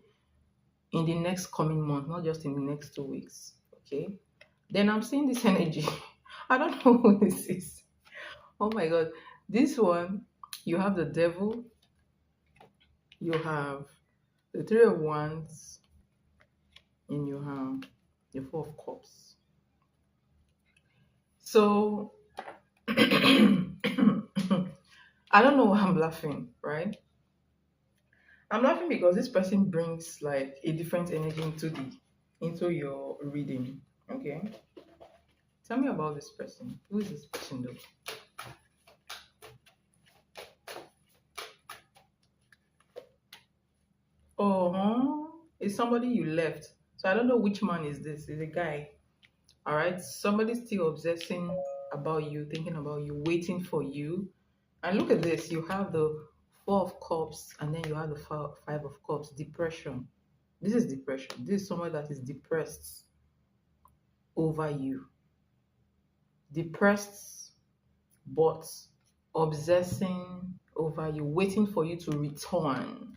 A: in the next coming month, not just in the next 2 weeks. Okay, then I'm seeing this energy. I don't know who this is. Oh my god, this one, you have the devil, you have the three of wands, in your hand, the Four of Cups. So I don't know why I'm laughing, right? I'm laughing because this person brings like a different energy into your reading. Okay. Tell me about this person. Who is this person though? Oh, it's somebody you left. So I don't know which man is this. It's a guy. All right. Somebody's still obsessing about you, thinking about you, waiting for you. And look at this, you have the Four of Cups, and then you have the Five of Cups, depression. This is depression. This is someone that is depressed over you. Depressed, but obsessing over you, waiting for you to return.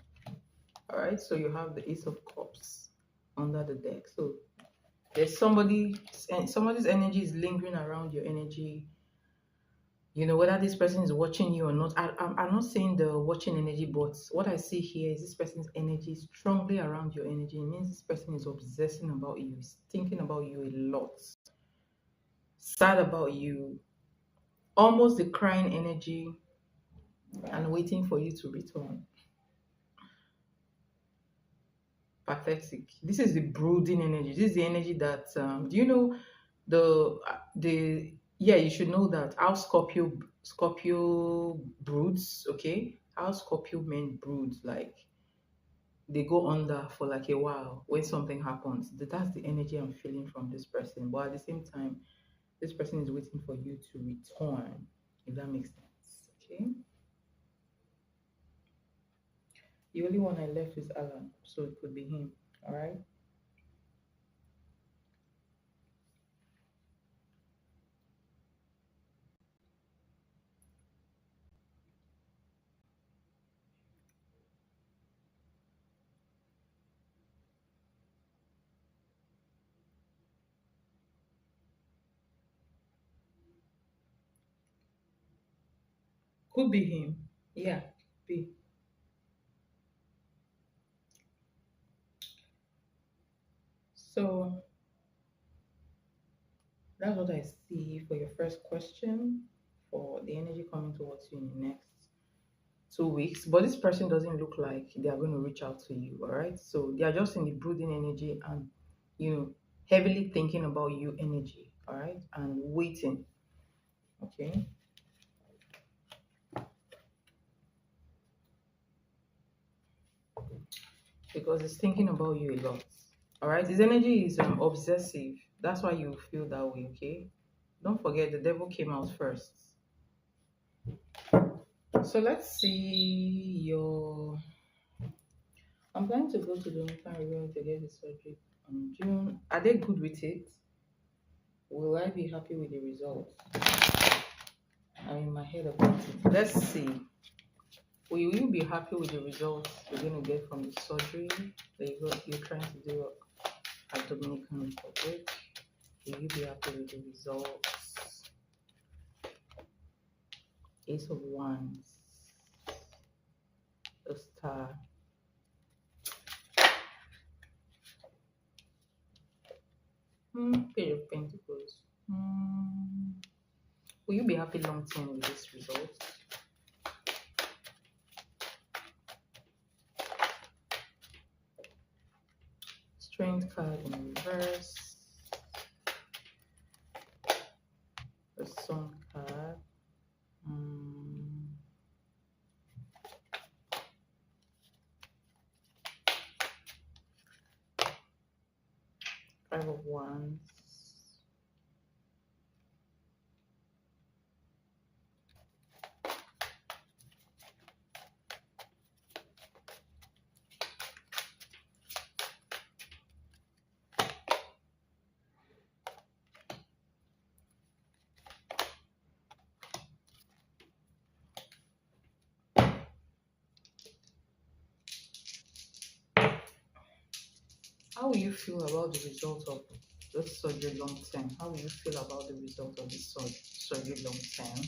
A: All right, so you have the Ace of Cups under the deck. So there's somebody's energy is lingering around your energy. Whether this person is watching you or not. I'm not saying the watching energy, but what I see here is this person's energy strongly around your energy. It means this person is obsessing about you, is thinking about you a lot, sad about you, almost the crying energy, and waiting for you to return. Pathetic. This is the brooding energy. This is the energy that do you know the yeah, you should know that how Scorpio broods. Okay, how Scorpio men brood, like they go under for like a while when something happens. That's the energy I'm feeling from this person, but at the same time this person is waiting for you to return, if that makes sense. Okay, the only one I left is Alan, so it could be him. All right. Could be him. Yeah, be. So that's what I see for your first question, for the energy coming towards you in the next 2 weeks. But this person doesn't look like they are going to reach out to you, all right? So they are just in the brooding energy and, you know, heavily thinking about you energy, all right? And waiting, okay? Because it's thinking about you a lot, all right? His energy is obsessive. That's why you feel that way, okay? Don't forget the devil came out first. So let's see your I'm planning to go to the Dominican Republic to get the surgery on June. Are they good with it? Will I be happy with the results? I'm in my head about it. Let's see. Will you be happy with the results you're going to get from the surgery that you're trying to do at Dominican Republic? Will you be happy with the results? Ace of Wands, a star. Page of Pentacles. Will you be happy long term with this result? Strength card in reverse. The Sun card. Five of Wands. How will you feel about the result of this surgery long term? How will you feel about the result of this surgery long term?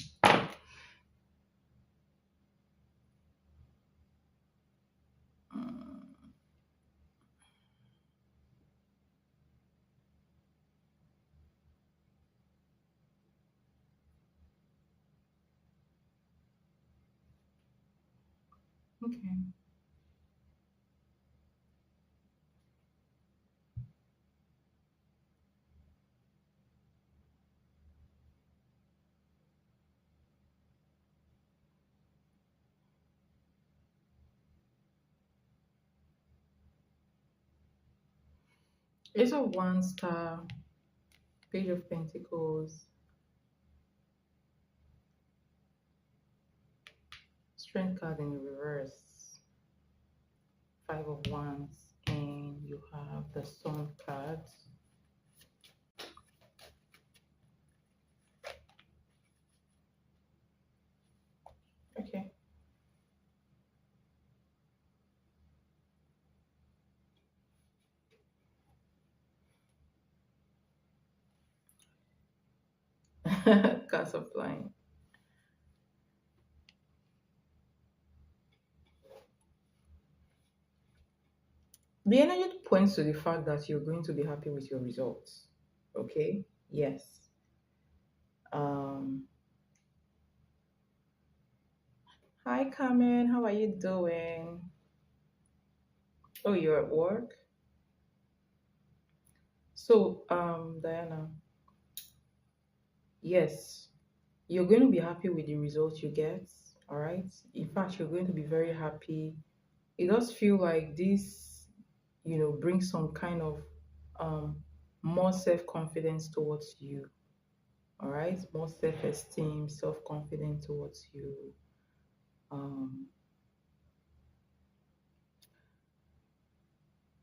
A: Okay. Ace of Wands, star, Page of Pentacles, Strength card in the reverse, Five of Wands, and you have the Sun card. Okay. Cards of flying. The energy points to the fact that you're going to be happy with your results. Okay? Yes. Hi Carmen, how are you doing? Oh, you're at work? So, Diana, yes, you're going to be happy with the results you get, all right? In fact, you're going to be very happy. It does feel like this, brings some kind of um more self-confidence towards you, all right? More self-esteem, self-confidence towards you.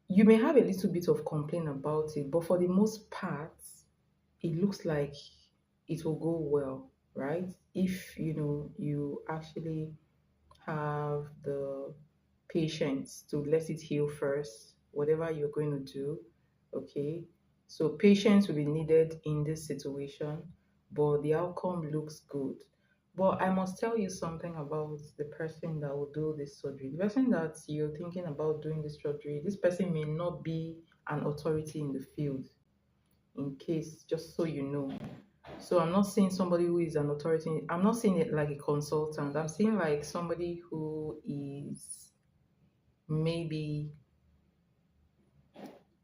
A: You may have a little bit of complaint about it, but for the most part, it looks like it will go well, right? If you actually have the patience to let it heal first, whatever you're going to do, okay? So patience will be needed in this situation, but the outcome looks good. But I must tell you something about the person that will do this surgery. The person that you're thinking about doing this surgery, this person may not be an authority in the field, in case, just so you know. So I'm not seeing somebody who is an authority. I'm not seeing it like a consultant. I'm seeing like somebody who is maybe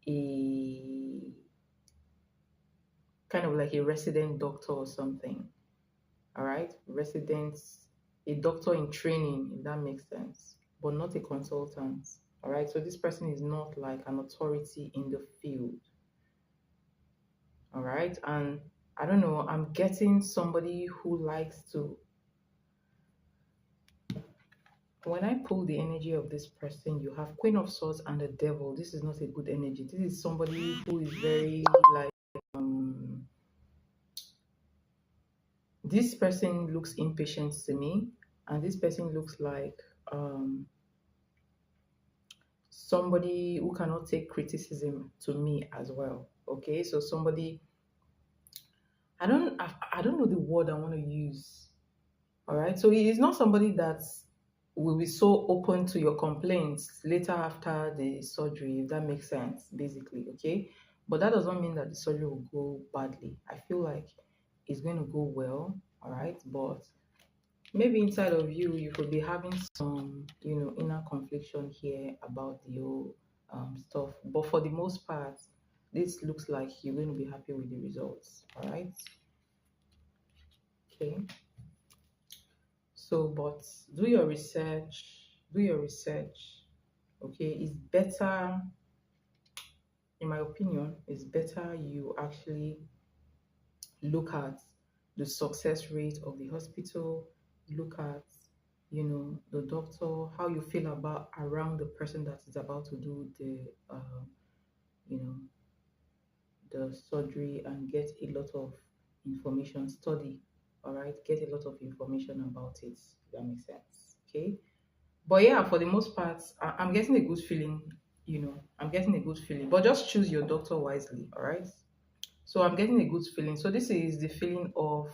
A: a kind of like a resident doctor or something. All right, residents, a doctor in training, if that makes sense, but not a consultant. All right, so this person is not like an authority in the field. All right, and I don't know, I'm getting somebody who likes to when I pull the energy of this person, you have Queen of Swords and the Devil. This is not a good energy. This is somebody who is very like um this person looks impatient to me, and this person looks like um somebody who cannot take criticism to me as well. Okay, so somebody I don't know the word I want to use. All right. So he is not somebody that will be so open to your complaints later after the surgery, if that makes sense, basically. Okay. But that does not mean that the surgery will go badly. I feel like it's going to go well. All right. But maybe inside of you, you could be having some, inner confliction here about the whole stuff. But for the most part, this looks like you're going to be happy with the results. All right. Okay. So, but do your research, do your research. Okay, it's better, in my opinion, it's better you actually look at the success rate of the hospital, look at, the doctor, how you feel about around the person that is about to do you know, the surgery and get a lot of information, study, all right, get a lot of information about it. If that makes sense. Okay. But yeah, for the most part, I'm getting a good feeling, I'm getting a good feeling. But just choose your doctor wisely, all right? So I'm getting a good feeling. So this is the feeling of,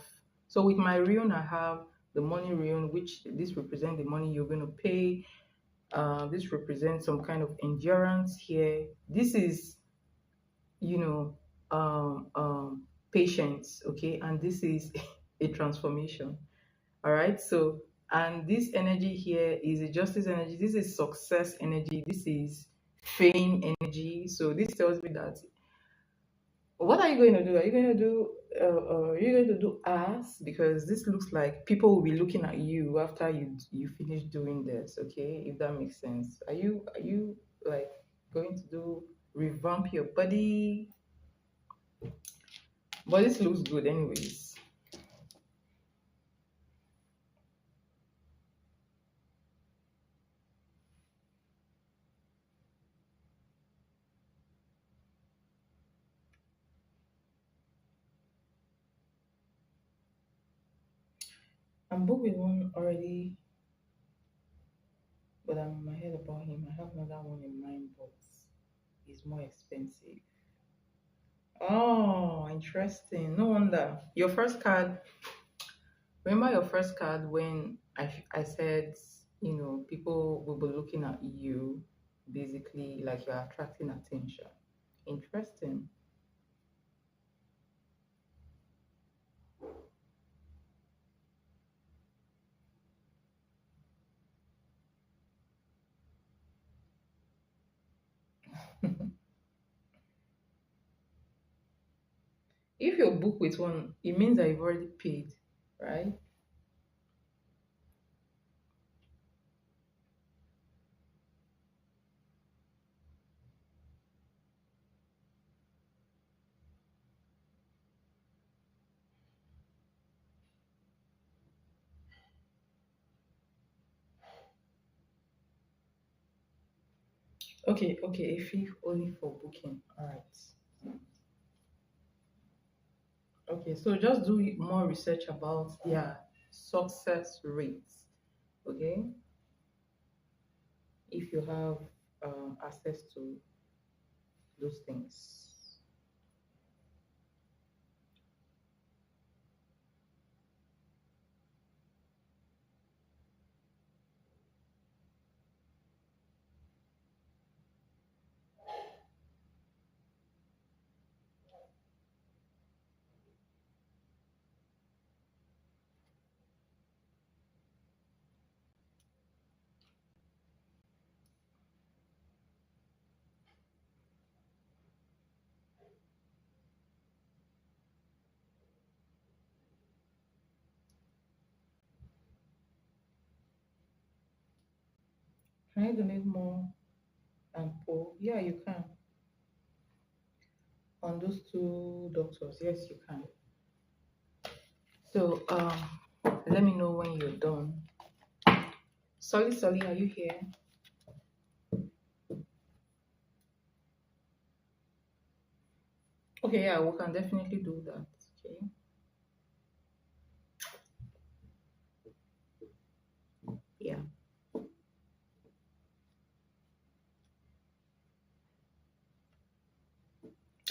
A: so with my rune, I have the money rune, which this represents the money you're going to pay. This represents some kind of endurance here. This is, you know, patience, okay? And this is a transformation. All right. So, and this energy here is a justice energy. This is success energy. This is fame energy. So, this tells me that what are you going to do? Are you going to do? Are you going to do ass? Because this looks like people will be looking at you after you finish doing this. Okay, if that makes sense. Are you like going to do revamp your body? But this looks good, anyways. I'm booked with one already, but I'm in my head about him. I have another one in mind, but it's more expensive. Oh, interesting. No wonder. Your first card, remember your first card when I said, people will be looking at you, basically, like you're attracting attention. Interesting. If you're booked with one, it means that you've already paid, right? Okay, okay, a fee only for booking. All right. Okay, so just do more research about their success rates. Okay, if you have access to those things. Can I donate more and pull? Yeah, you can. On those two doctors, yes, you can. So let me know when you're done. Solly, are you here? Okay, yeah, we can definitely do that. Okay. Yeah.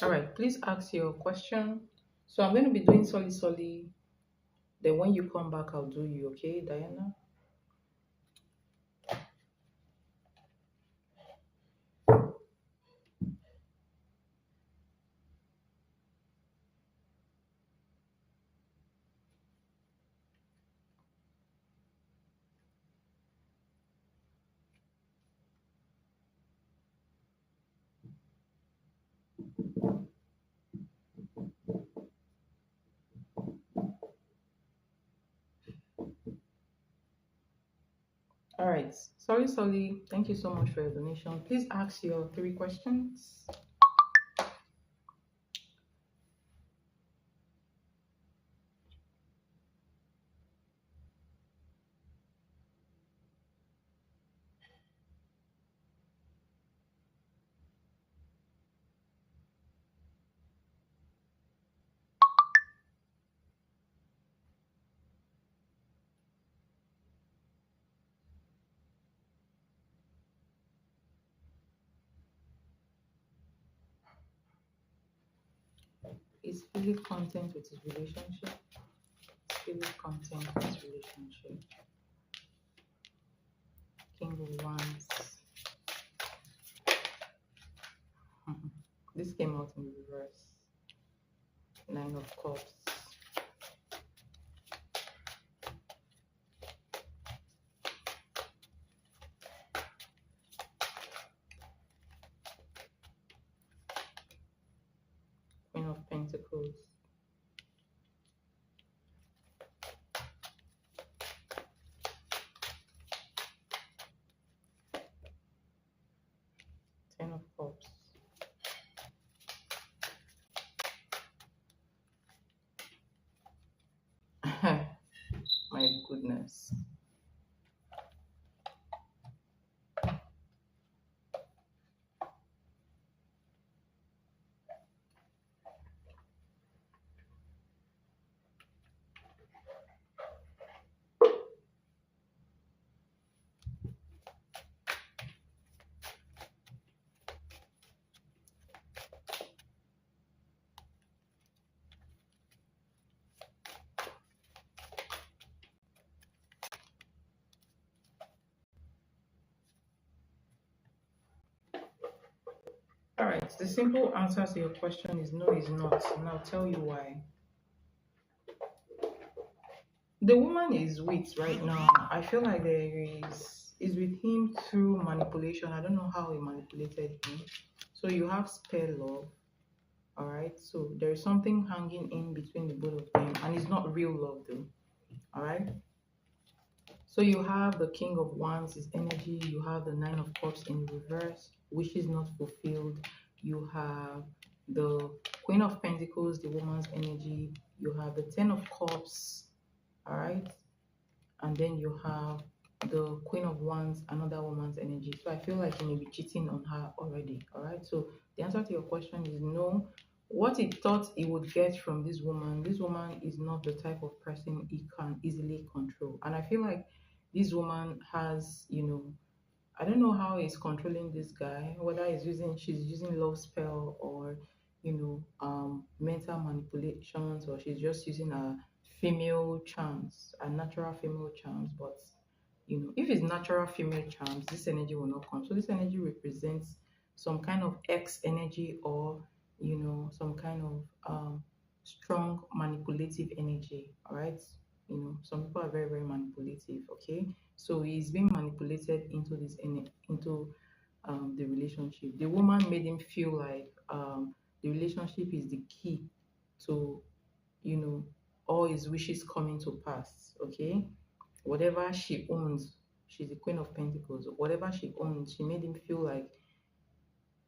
A: All right. Please ask your question. So I'm going to be doing Solly. Then when you come back, I'll do you. Okay, Diana? All right. Solly. Thank you so much for your donation. Please ask your three questions. Is Philip content with his relationship? Is Philip content with his relationship? King of Wands. This came out in reverse. Nine of Cups. Queen of Pentacles. Ten of Cups. My goodness. All right. The simple answer to your question is no, it's not. And I'll tell you why. The woman is with right now. I feel like there is with him through manipulation. I don't know how he manipulated him. So you have spare love. All right. So there is something hanging in between the both of them, and it's not real love though. All right. So you have the King of Wands, his energy. You have the Nine of Cups in reverse, wishes not fulfilled. You have the Queen of Pentacles, the woman's energy. You have the Ten of Cups, all right? And then you have the Queen of Wands, another woman's energy. So I feel like you may be cheating on her already, all right? So the answer to your question is no. What he thought he would get from this woman is not the type of person he can easily control. And I feel like this woman has, I don't know how he's controlling this guy, whether she's using love spell or, mental manipulations, or she's just using a female charms, a natural female charms. But, if it's natural female charms, this energy will not come. So this energy represents some kind of X energy, or, some kind of strong manipulative energy. All right. Some people are very, very manipulative. Okay. So he's being manipulated into the relationship. The woman made him feel like the relationship is the key to, you know, all his wishes coming to pass. Okay. Whatever she owns, she's the Queen of Pentacles. Whatever she owns, she made him feel like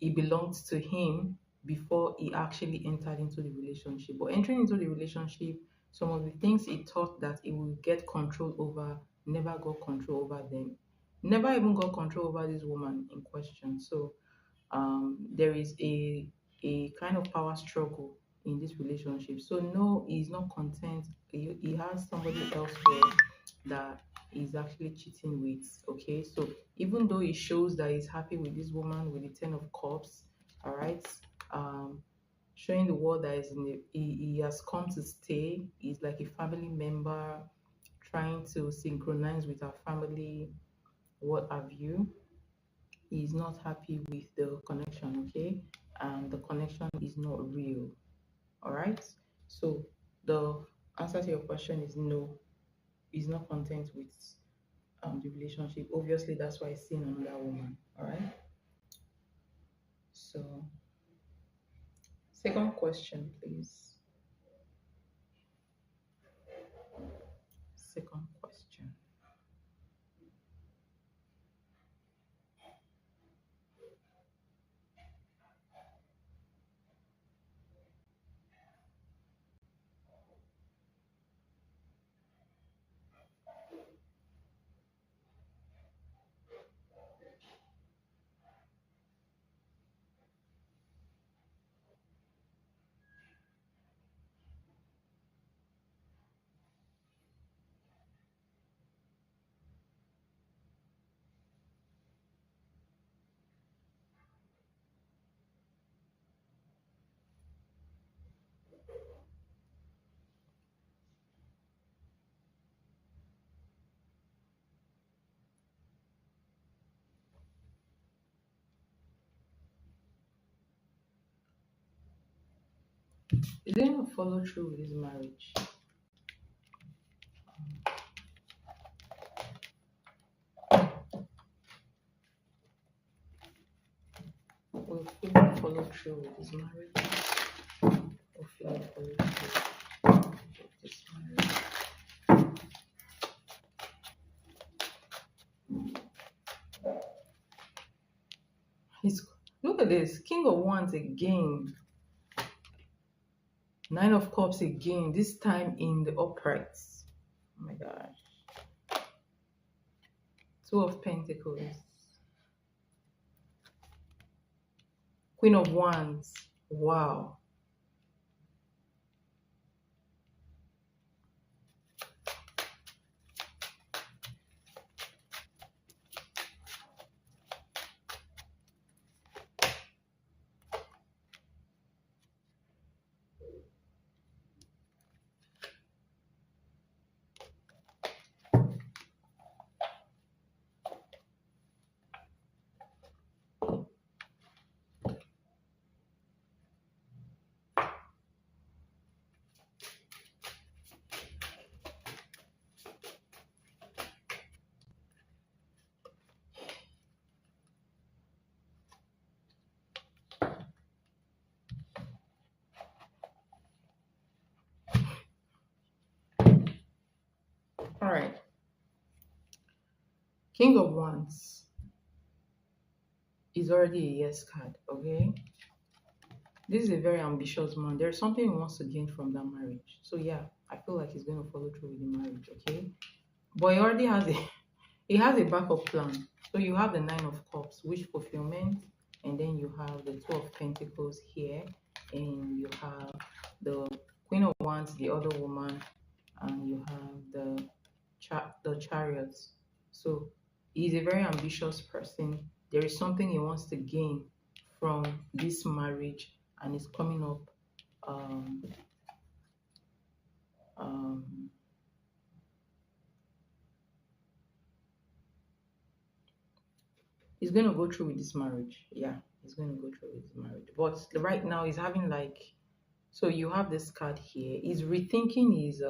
A: it belonged to him before he actually entered into the relationship. But entering into the relationship, some of the things he thought that he would get control over never got control over them. never even got control over this woman in question. So there is a kind of power struggle in this relationship. So no, he's not content. He has somebody elsewhere that he's actually cheating with. Okay, so even though he shows that he's happy with this woman with the 10 of cups, all right, um showing the world that is he has come to stay. He's like a family member, trying to synchronize with our family, what have you. He's not happy with the connection, okay? And the connection is not real, all right? So the answer to your question is no, he's not content with the relationship. Obviously, that's why he's seeing another woman, all right? So, second question, please. Second question. Is he going to follow through with his marriage? Will Philip follow through with his marriage? Will Philip follow through with his marriage? He's, look at this, King of Wands again. 9 of Cups again, this time in the uprights. Oh my gosh. 2 of Pentacles. Queen of Wands. Wow. All right. King of Wands is already a yes card, okay? This is a very ambitious man. There's something he wants to gain from that marriage. So yeah, I feel like he's going to follow through with the marriage, okay? But he already has a he has a backup plan. So you have the 9 of Cups, wish fulfillment, and then you have the 2 of Pentacles here, and you have the Queen of Wands, the other woman, and you have the Chariots. So he's a very ambitious person. There is something he wants to gain from this marriage, and it's coming up. Um, um, he's going to go through with this marriage. Yeah, he's going to go through with this marriage. But right now, he's having like, so you have this card here. He's rethinking his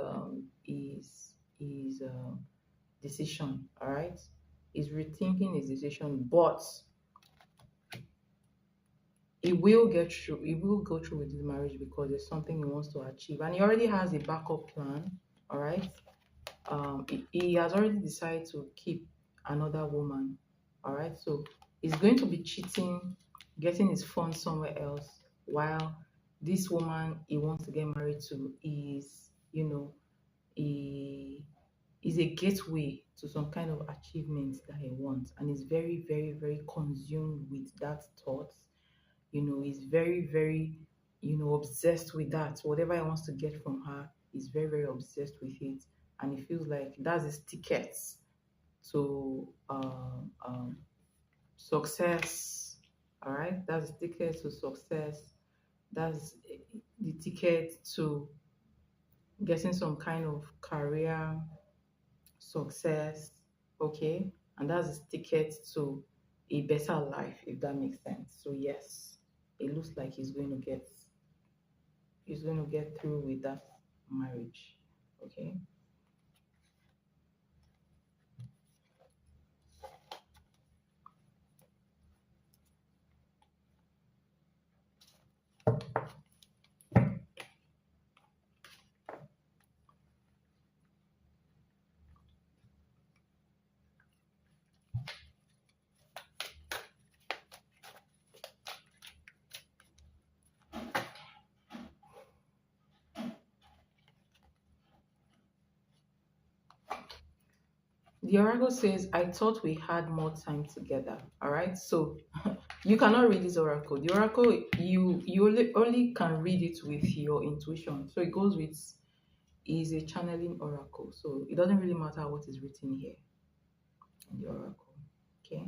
A: decision. All right, he's rethinking his decision, but he will get through. He will go through with this marriage because there's something he wants to achieve, and he already has a backup plan. All right, he has already decided to keep another woman. All right, so he's going to be cheating, getting his funds somewhere else, while this woman he wants to get married to is, he is a gateway to some kind of achievement that he wants, and is very, very, very consumed with that thought. He's very, very, obsessed with that. Whatever he wants to get from her, he's very, very obsessed with it, and he feels like that's his ticket to success. All right, that's the ticket to success. That's the ticket to getting some kind of career success. Okay, and that's the ticket to a better life, if that makes sense. So yes, it looks like he's going to get through with that marriage. Okay. The oracle says, I thought we had more time together. All right. So you cannot read this oracle. The oracle, you only can read it with your intuition. So it goes with, is a channeling oracle. So it doesn't really matter what is written here in the oracle. Okay.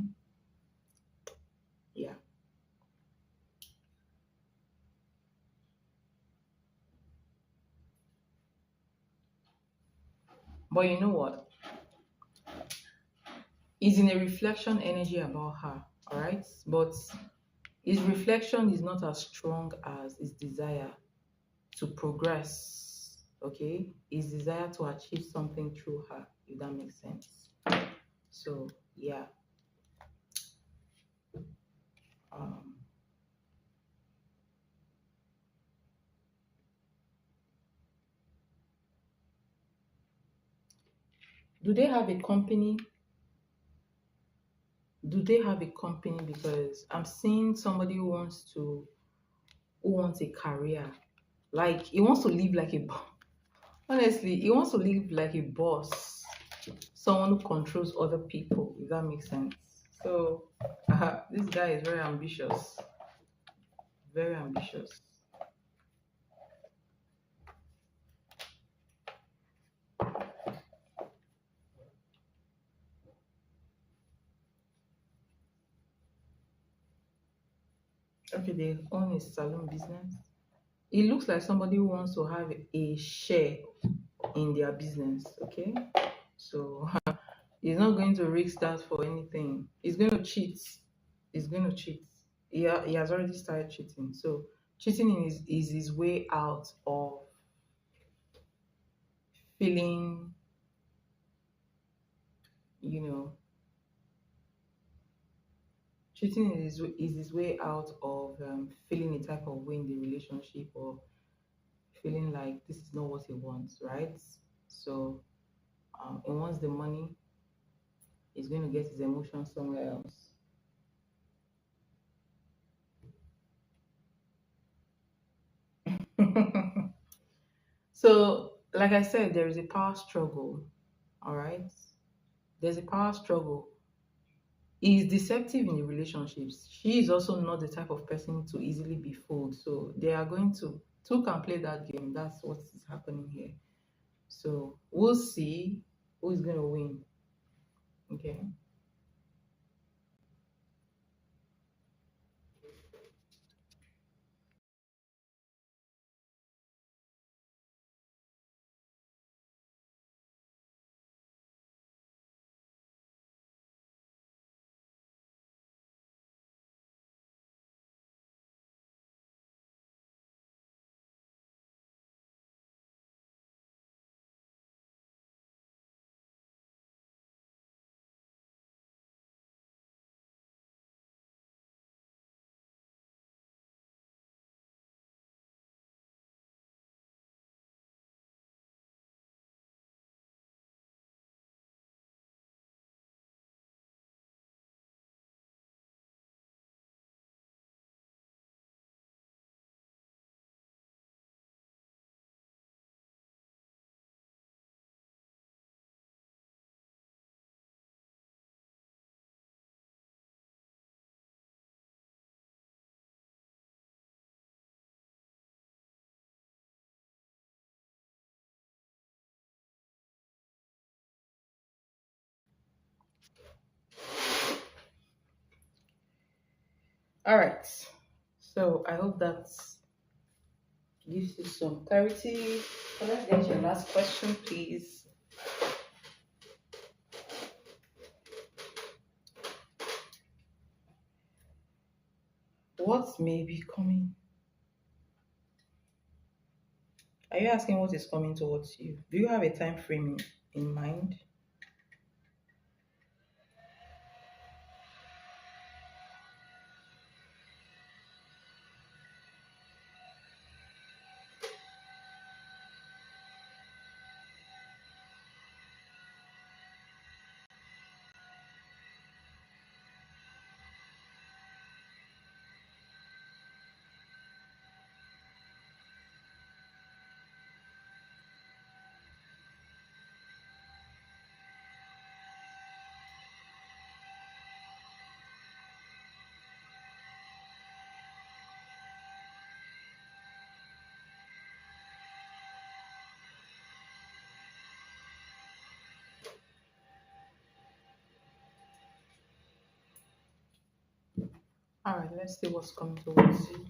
A: Yeah. But you know what? He's in a reflection energy about her. All right. But his reflection is not as strong as his desire to progress. Okay. His desire to achieve something through her, if that makes sense. So yeah. Um, do they have a company? Do they have a company? Because I'm seeing somebody who wants a career. Like he wants to live like a honestly, he wants to live like a boss, someone who controls other people, if that makes sense. So this guy is very ambitious, very ambitious. Okay, they own a salon business. It looks like somebody who wants to have a share in their business. Okay, so he's not going to risk that for anything. He's going to cheat. He's going to cheat. He has already started cheating. So cheating is his way out of feeling, you know, cheating is his way out of feeling a type of way in the relationship, or feeling like this is not what he wants, right? So he wants the money. He's going to get his emotions somewhere else. So, like I said, there is a power struggle. All right, there's a power struggle. He is deceptive in the relationships. She is also not the type of person to easily be fooled. So they are going to two can play that game. That's what is happening here. So we'll see who is going to win. Okay. All right. So I hope that gives you some clarity. So let's get your last question, please. What may be coming? Are you asking what is coming towards you? Do you have a time frame in mind? All right, let's see what's coming towards you.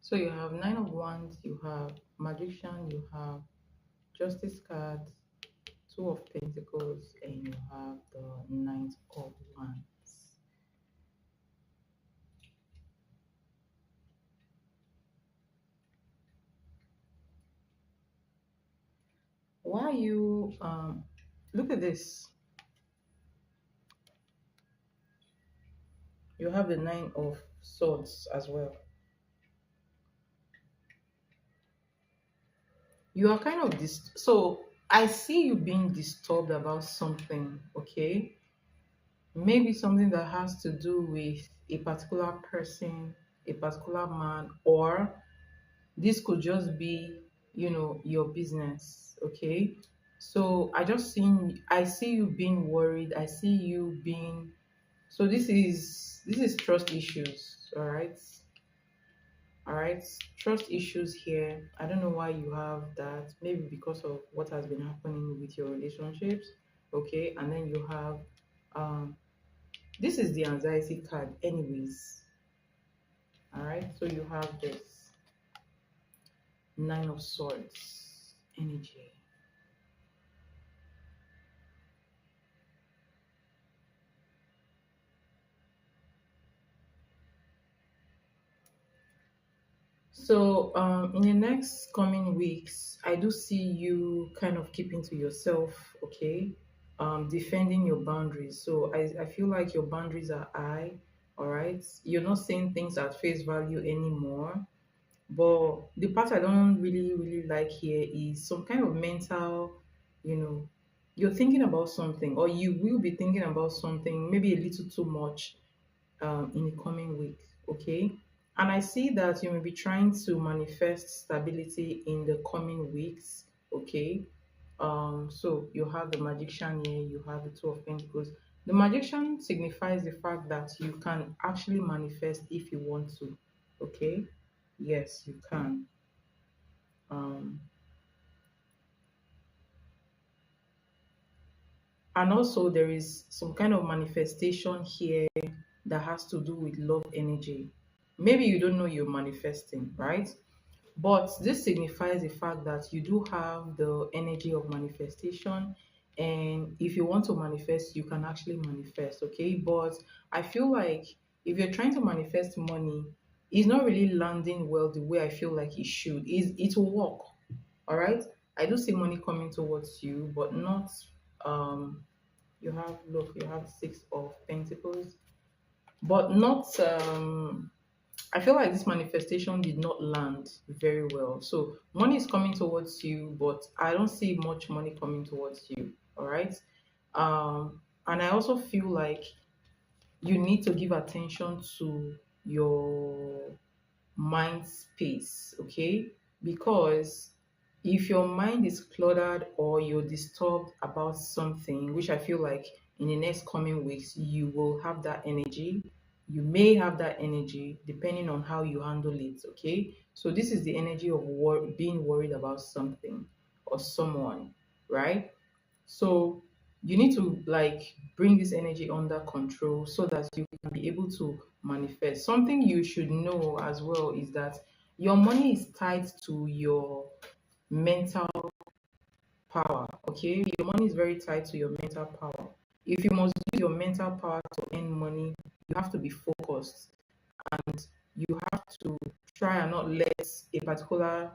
A: So you have Nine of Wands, you have Magician, you have Justice card, Two of Pentacles, and you have the Knight of Wands. Why you look at this? You have the Nine of Swords as well. You are kind of so I see you being disturbed about something, okay? Maybe something that has to do with a particular person, a particular man, or this could just be, your business, okay? So I see you being worried. I see you being, so this is trust issues, all right, trust issues here. I don't know why you have that. Maybe because of what has been happening with your relationships, okay? And then you have, um, this is the anxiety card, anyways. All right, so you have this Nine of Swords energy. So, in the next coming weeks, I do see you kind of keeping to yourself, okay? Defending your boundaries. So, I feel like your boundaries are high, all right? You're not saying things at face value anymore. But the part I don't really, really like here is some kind of mental, you know, you're thinking about something, or you will be thinking about something, maybe a little too much in the coming week. Okay. And I see that you may be trying to manifest stability in the coming weeks. Okay. So you have the magician here, you have the Two of Pentacles. The magician signifies the fact that you can actually manifest if you want to. Okay. Yes, you can. Um, And also, there is some kind of manifestation here that has to do with love energy. Maybe you don't know you're manifesting, right? But this signifies the fact that you do have the energy of manifestation. And if you want to manifest, you can actually manifest, okay? But I feel like if you're trying to manifest money, it's not really landing well the way I feel like it should. It will work, all right? I do see money coming towards you, but not you have, look, you have six of pentacles, but not I feel like this manifestation did not land very well. So money is coming towards you, but I don't see much money coming towards you. All right. And I also feel like you need to give attention to your mind space, okay? Because if your mind is cluttered or you're disturbed about something, which I feel like in the next coming weeks you will have that energy, you may have that energy depending on how you handle it, okay? So this is the energy of being worried about something or someone, right? So you need to like bring this energy under control so that you can be able to manifest. Something you should know as well is that your money is tied to your mental power. Okay, your money is very tied to your mental power. If you must use your mental power to earn money, you have to be focused and you have to try and not let a particular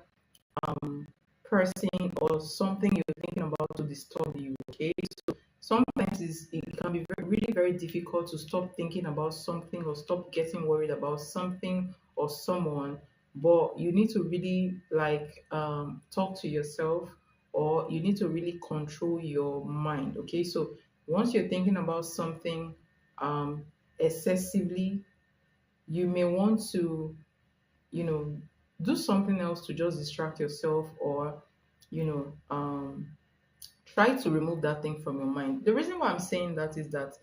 A: um, person or something you're thinking about to disturb you. Okay, so sometimes it can be really very difficult to stop thinking about something or stop getting worried about something or someone, but you need to really like talk to yourself, or you need to really control your mind. Okay, so once you're thinking about something um, excessively, you may want to, you know, do something else to just distract yourself, or you know try to remove that thing from your mind. The reason why I'm saying that is that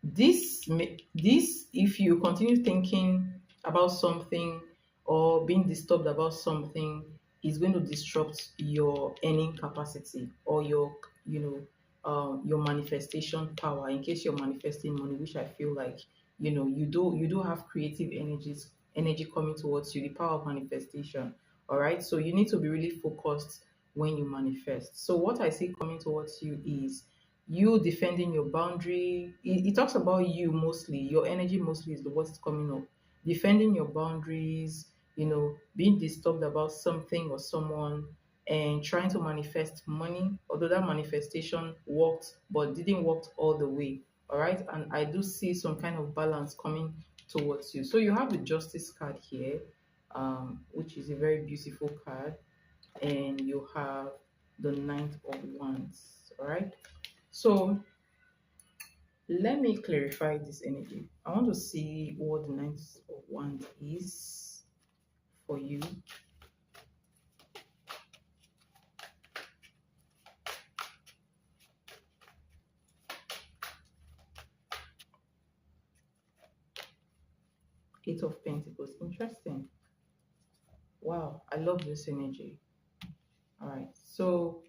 A: this if you continue thinking about something or being disturbed about something, is going to disrupt your earning capacity or your, you know, your manifestation power, in case you're manifesting money, which I feel like, you know, you do have creative energy coming towards you, the power of manifestation. All right, so you need to be really focused when you manifest. So what I see coming towards you is you defending your boundary. It talks about you mostly, your energy mostly is the what's coming up. Defending your boundaries, you know, being disturbed about something or someone, and trying to manifest money, although that manifestation worked but didn't work all the way. All right, and I do see some kind of balance coming towards you. So you have the justice card here, which is a very beautiful card, and you have the ninth of wands. All right, so let me clarify this energy. I want to see what the Knight of Wands is for you. Eight of Pentacles. Interesting. Wow, I love this energy. All right. So,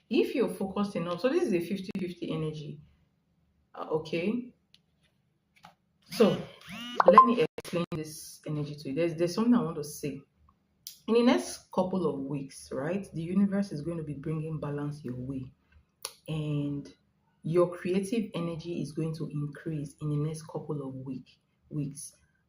A: if you're focused enough, so this is a 50-50 energy. Okay. So, let me explain this energy to you. There's something I want to say. In the next couple of weeks, right, the universe is going to be bringing balance your way, and your creative energy is going to increase in the next couple of weeks.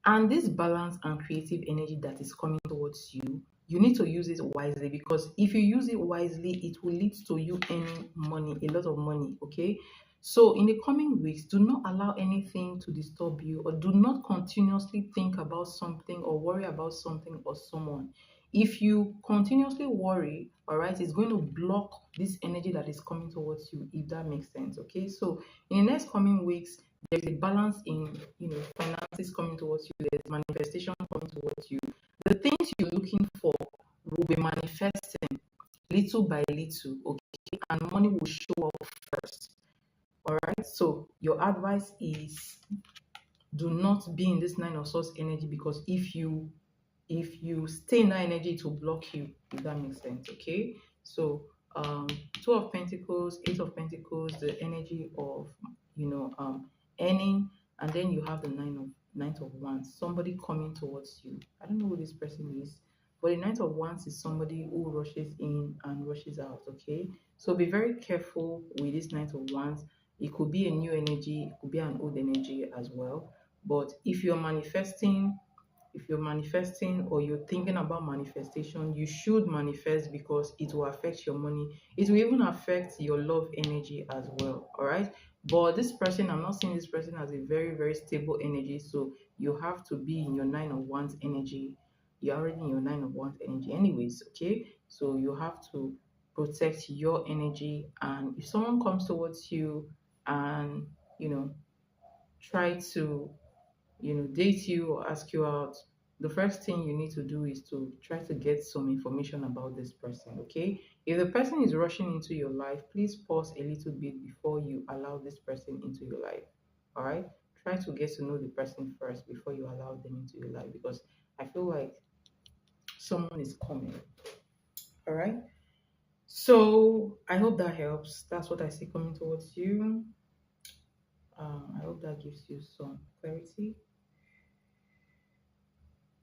A: And this balance and creative energy that is coming towards you, you need to use it wisely, because if you use it wisely, it will lead to you earning money, a lot of money. Okay, so in the coming weeks, do not allow anything to disturb you, or do not continuously think about something or worry about something or someone. If you continuously worry, all right, it's going to block this energy that is coming towards you, if that makes sense. Okay, so in the next coming weeks, there's a balance in, you know, finances coming towards you, there's manifestation coming towards you. The things you're looking for will be manifesting little by little, okay, and money will show up first. All right, so your advice is, do not be in this nine of swords energy, because if you stay in that energy, it will block you, if that makes sense. Okay, so um, Two of Pentacles, Eight of Pentacles, the energy of earning, and then you have the Ninth of Wands, somebody coming towards you. I don't know who this person is, but the Ninth of Wands is somebody who rushes in and rushes out. Okay, so be very careful with this Ninth of Wands. It could be a new energy, it could be an old energy as well. But if you're manifesting or you're thinking about manifestation, you should manifest because it will affect your money. It will even affect your love energy as well. All right. But this person, I'm not seeing this person as a very, very stable energy. So you have to be in your Nine of Wands energy. You're already in your Nine of Wands energy, anyways. Okay. So you have to protect your energy. And if someone comes towards you and, you know, try to date you or ask you out, the first thing you need to do is to try to get some information about this person. Okay, if the person is rushing into your life, please pause a little bit before you allow this person into your life. All right, try to get to know the person first before you allow them into your life, because I feel like someone is coming. All right, so I hope that helps. That's what I see coming towards you. I hope that gives you some clarity,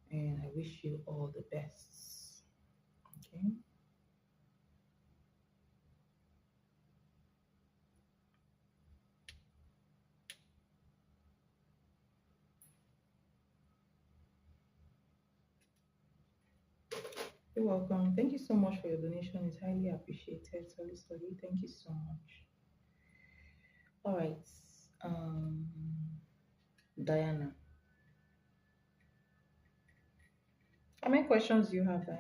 A: and I wish you all the best. Okay. You're welcome. Thank you so much for your donation. It's highly appreciated. Sorry. Thank you so much. All right. Um, Diana. How many questions do you have, Diana?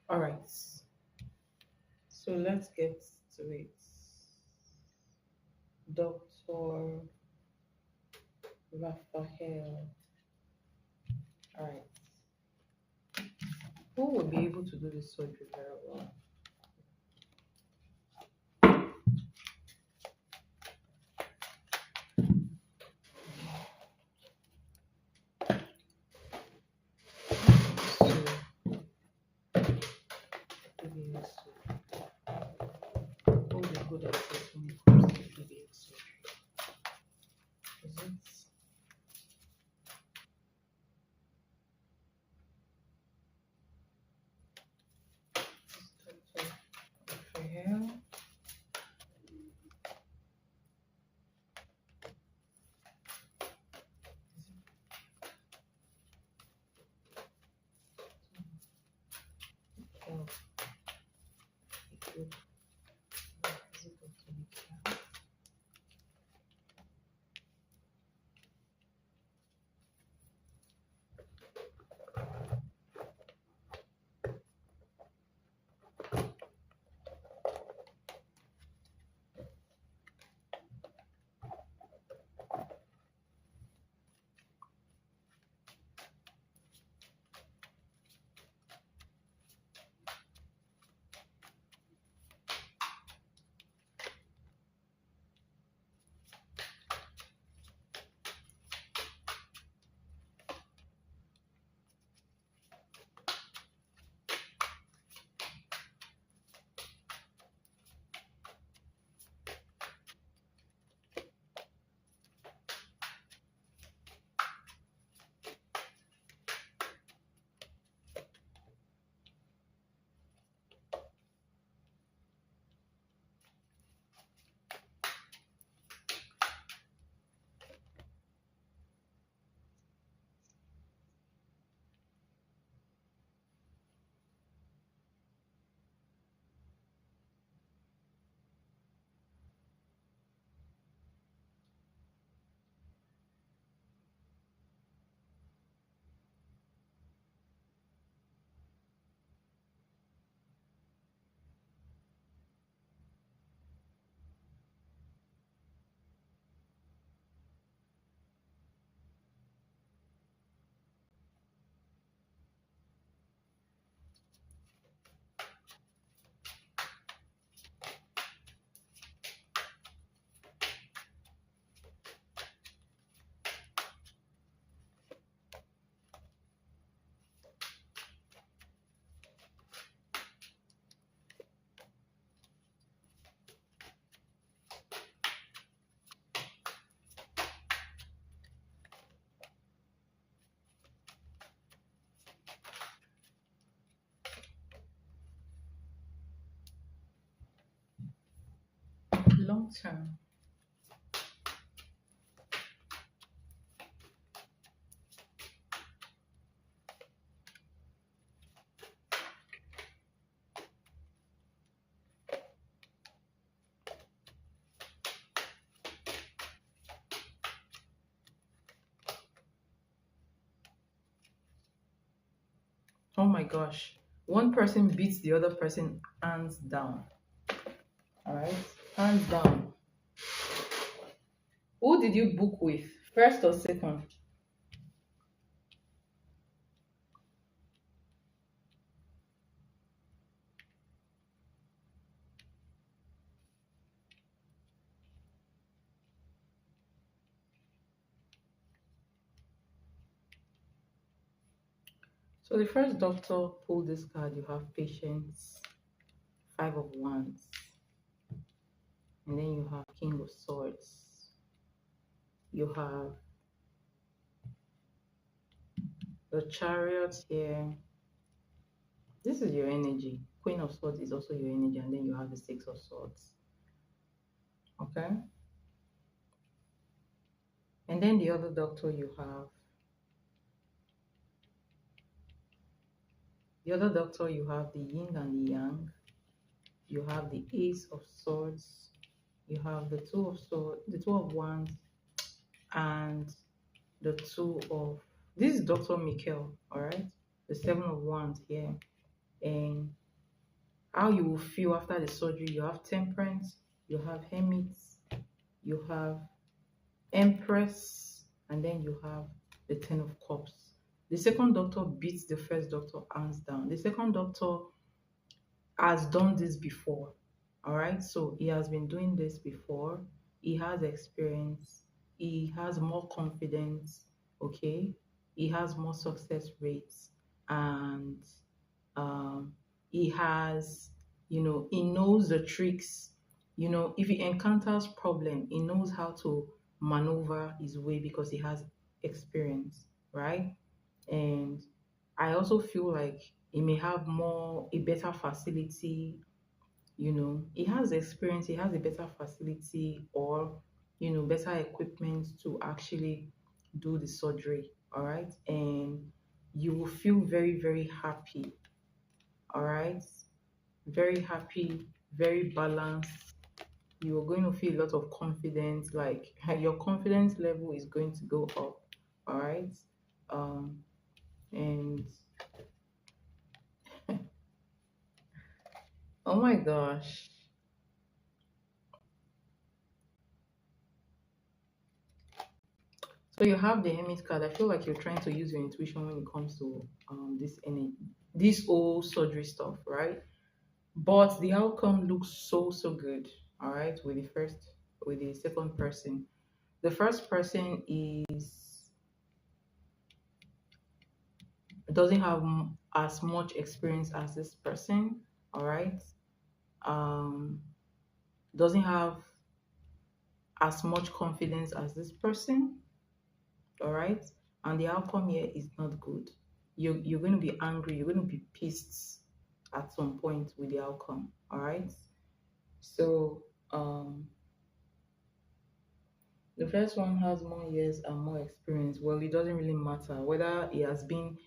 A: All right. So let's get to it. Dr. Raphael. All right. Who will be able to do this surgery very well? So, BBL surgery. Who will be good at this when it comes to BBL surgery? Is it long term. Oh my gosh. One person beats the other person hands down. All right? Hands down. Who did you book with? First or second? So the first doctor pulled this card. You have patience, Five of Wands. And then you have King of Swords. You have the Chariot here. This is your energy. Queen of Swords is also your energy. And then you have the Six of Swords. Okay? And then the other doctor you have. The other doctor you have the Yin and the Yang. You have the Ace of Swords. You have the Two of Swords, the Two of Wands, and the Two of. This is Dr. Michael, all right? The Seven of Wands here. And how you will feel after the surgery. You have Temperance, you have Hermit, you have Empress, and then you have the Ten of Cups. The second doctor beats the first doctor hands down. The second doctor has done this before, all right? So he has been doing this before. He has experience. He has more confidence, okay? He has more success rates, and he has, he knows the tricks. If he encounters problem, he knows how to maneuver his way because he has experience, right? And I also feel like he may have a better facility. He has experience, he has a better facility, or better equipment to actually do the surgery, all right? And you will feel very, very happy, all right? Very happy, very balanced. You're going to feel a lot of confidence, like your confidence level is going to go up, all right? And oh my gosh. So you have the Hermit card. I feel like you're trying to use your intuition when it comes to this whole surgery stuff, right? But the outcome looks so good, all right, with the second person. The first person doesn't have as much experience as this person, all right? Um, doesn't have as much confidence as this person, all right? And the outcome here is not good. You're going to be angry, you're going to be pissed at some point with the outcome, all right? So the first one has more years and more experience. Well, it doesn't really matter whether he has been,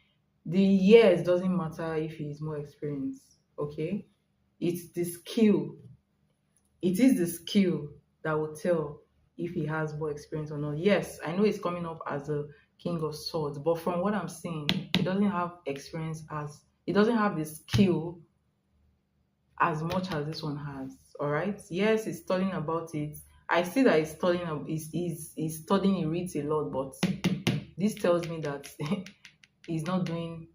A: the years doesn't matter if he is more experienced, okay? It's the skill. It is the skill that will tell if he has more experience or not. Yes, I know it's coming up as a King of Swords, but from what I'm saying, he doesn't have experience he doesn't have the skill as much as this one has. All right. Yes, he's studying about it. I see that he's studying. He's studying. He reads a lot, but this tells me that he's not doing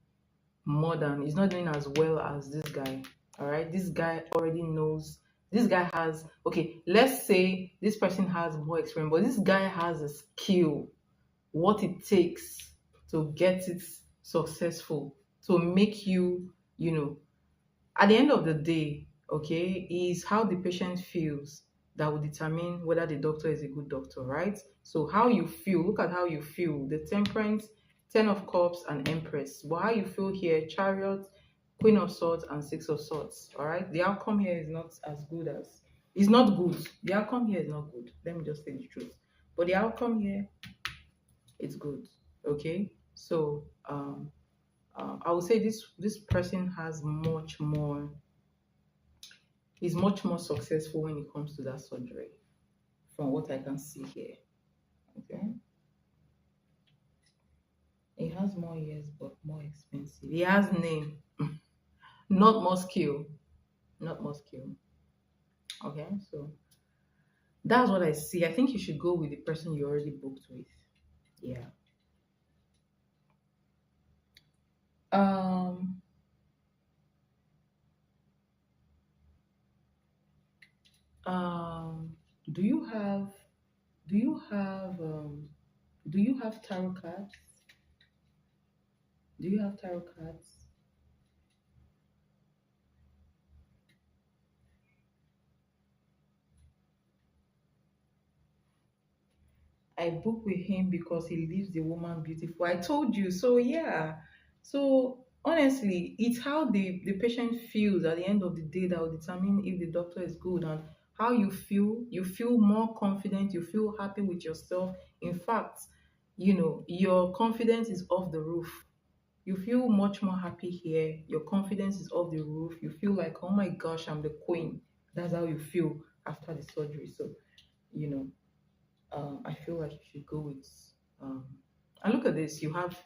A: he's not doing as well as this guy. All right. This guy already knows. This guy has, okay, let's say this person has more experience, but this guy has a skill, what it takes to get it successful, to make at the end of the day, okay, is how the patient feels that will determine whether the doctor is a good doctor, right? So how you feel, look at how you feel. The Temperance, Ten of Cups, and Empress. But how you feel here, Chariot, Queen of Swords, and Six of Swords, all right? The outcome here is not as good as It's not good. The outcome here is not good. Let me just say the truth. But the outcome here, it's good. Okay. So I would say this person has much more. Is much more successful when it comes to that surgery, from what I can see here. Okay. He has more years, but more expensive. He has name, not more skill. Not more skill. Okay. So that's what I see. I think you should go with the person you already booked with. Yeah. Um. Um. Do you have? Do you have? Do you have tarot cards? Do you have tarot cards? I book with him because he leaves the woman beautiful. I told you. So yeah. So honestly, it's how the patient feels at the end of the day that will determine if the doctor is good, and how you feel. You feel more confident, you feel happy with yourself. In fact, your confidence is off the roof. You feel much more happy here. Your confidence is off the roof. You feel like, oh my gosh, I'm the queen. That's how you feel after the surgery. So, you know, I feel like you should go with. Um, and look at this. You have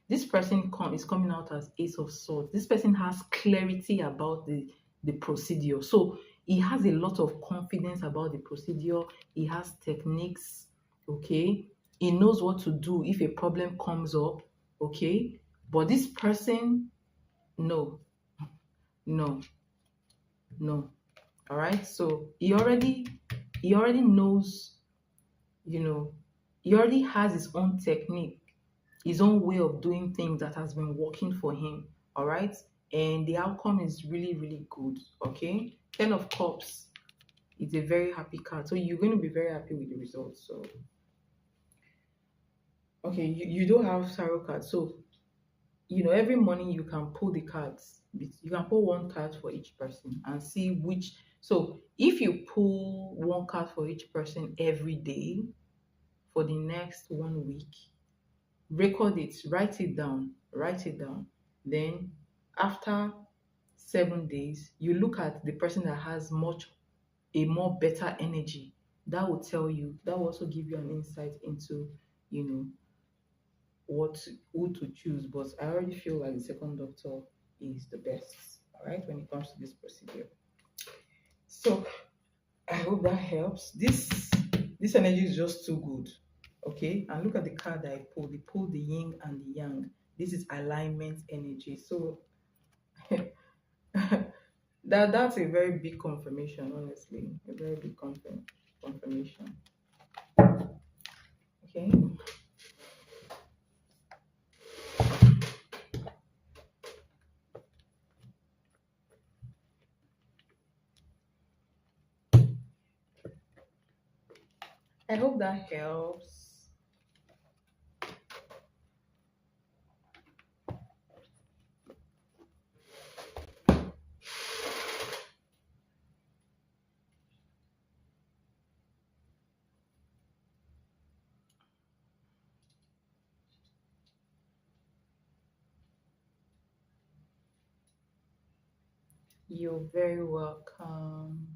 A: this person is coming out as Ace of Swords. This person has clarity about the procedure. So he has a lot of confidence about the procedure. He has techniques. Okay, he knows what to do if a problem comes up. Okay, but this person, no, no, no. All right. So he already knows, you know, he already has his own technique, his own way of doing things that has been working for him. All right. And the outcome is really, really good. Okay. 10 of Cups is a very happy card. So you're going to be very happy with the results. So, okay, you don't have tarot cards. So, every morning you can pull the cards. You can pull one card for each person and see which. So, if you pull one card for each person every day for the next 1 week, record it, write it down. Then after 7 days, you look at the person that has a more better energy. That will also give you an insight into, you know, who to choose. But I already feel like the second doctor is the best, all right, when it comes to this procedure. So I hope that helps. This energy is just too good. Okay, and look at the card I pulled. They pulled the yin and the yang. This is alignment energy. So that's a very big confirmation, honestly. A very big confirmation. Okay. I hope that helps. You're very welcome.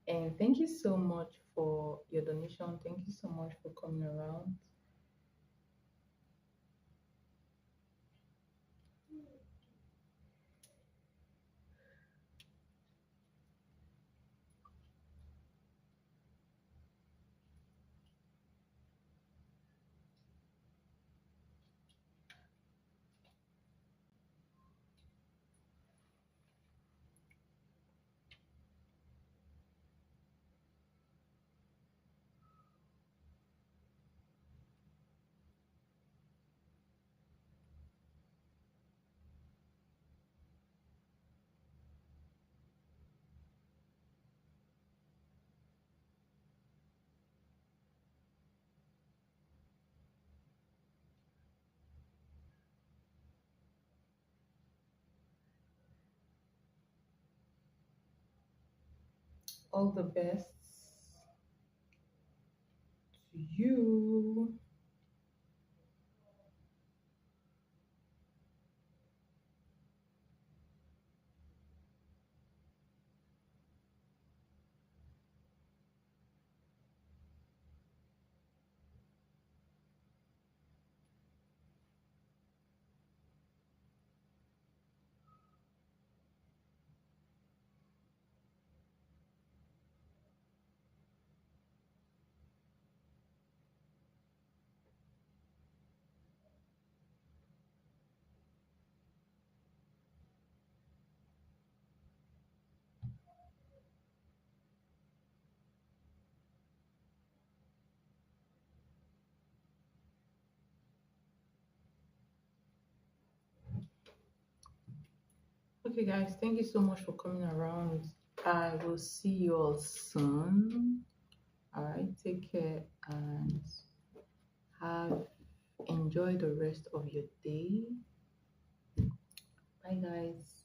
A: And thank you so much for your donation. Thank you so much for coming around. all the best to you. Okay, guys, thank you so much for coming around. I will see you all soon. All right, take care and have enjoy the rest of your day. Bye, guys.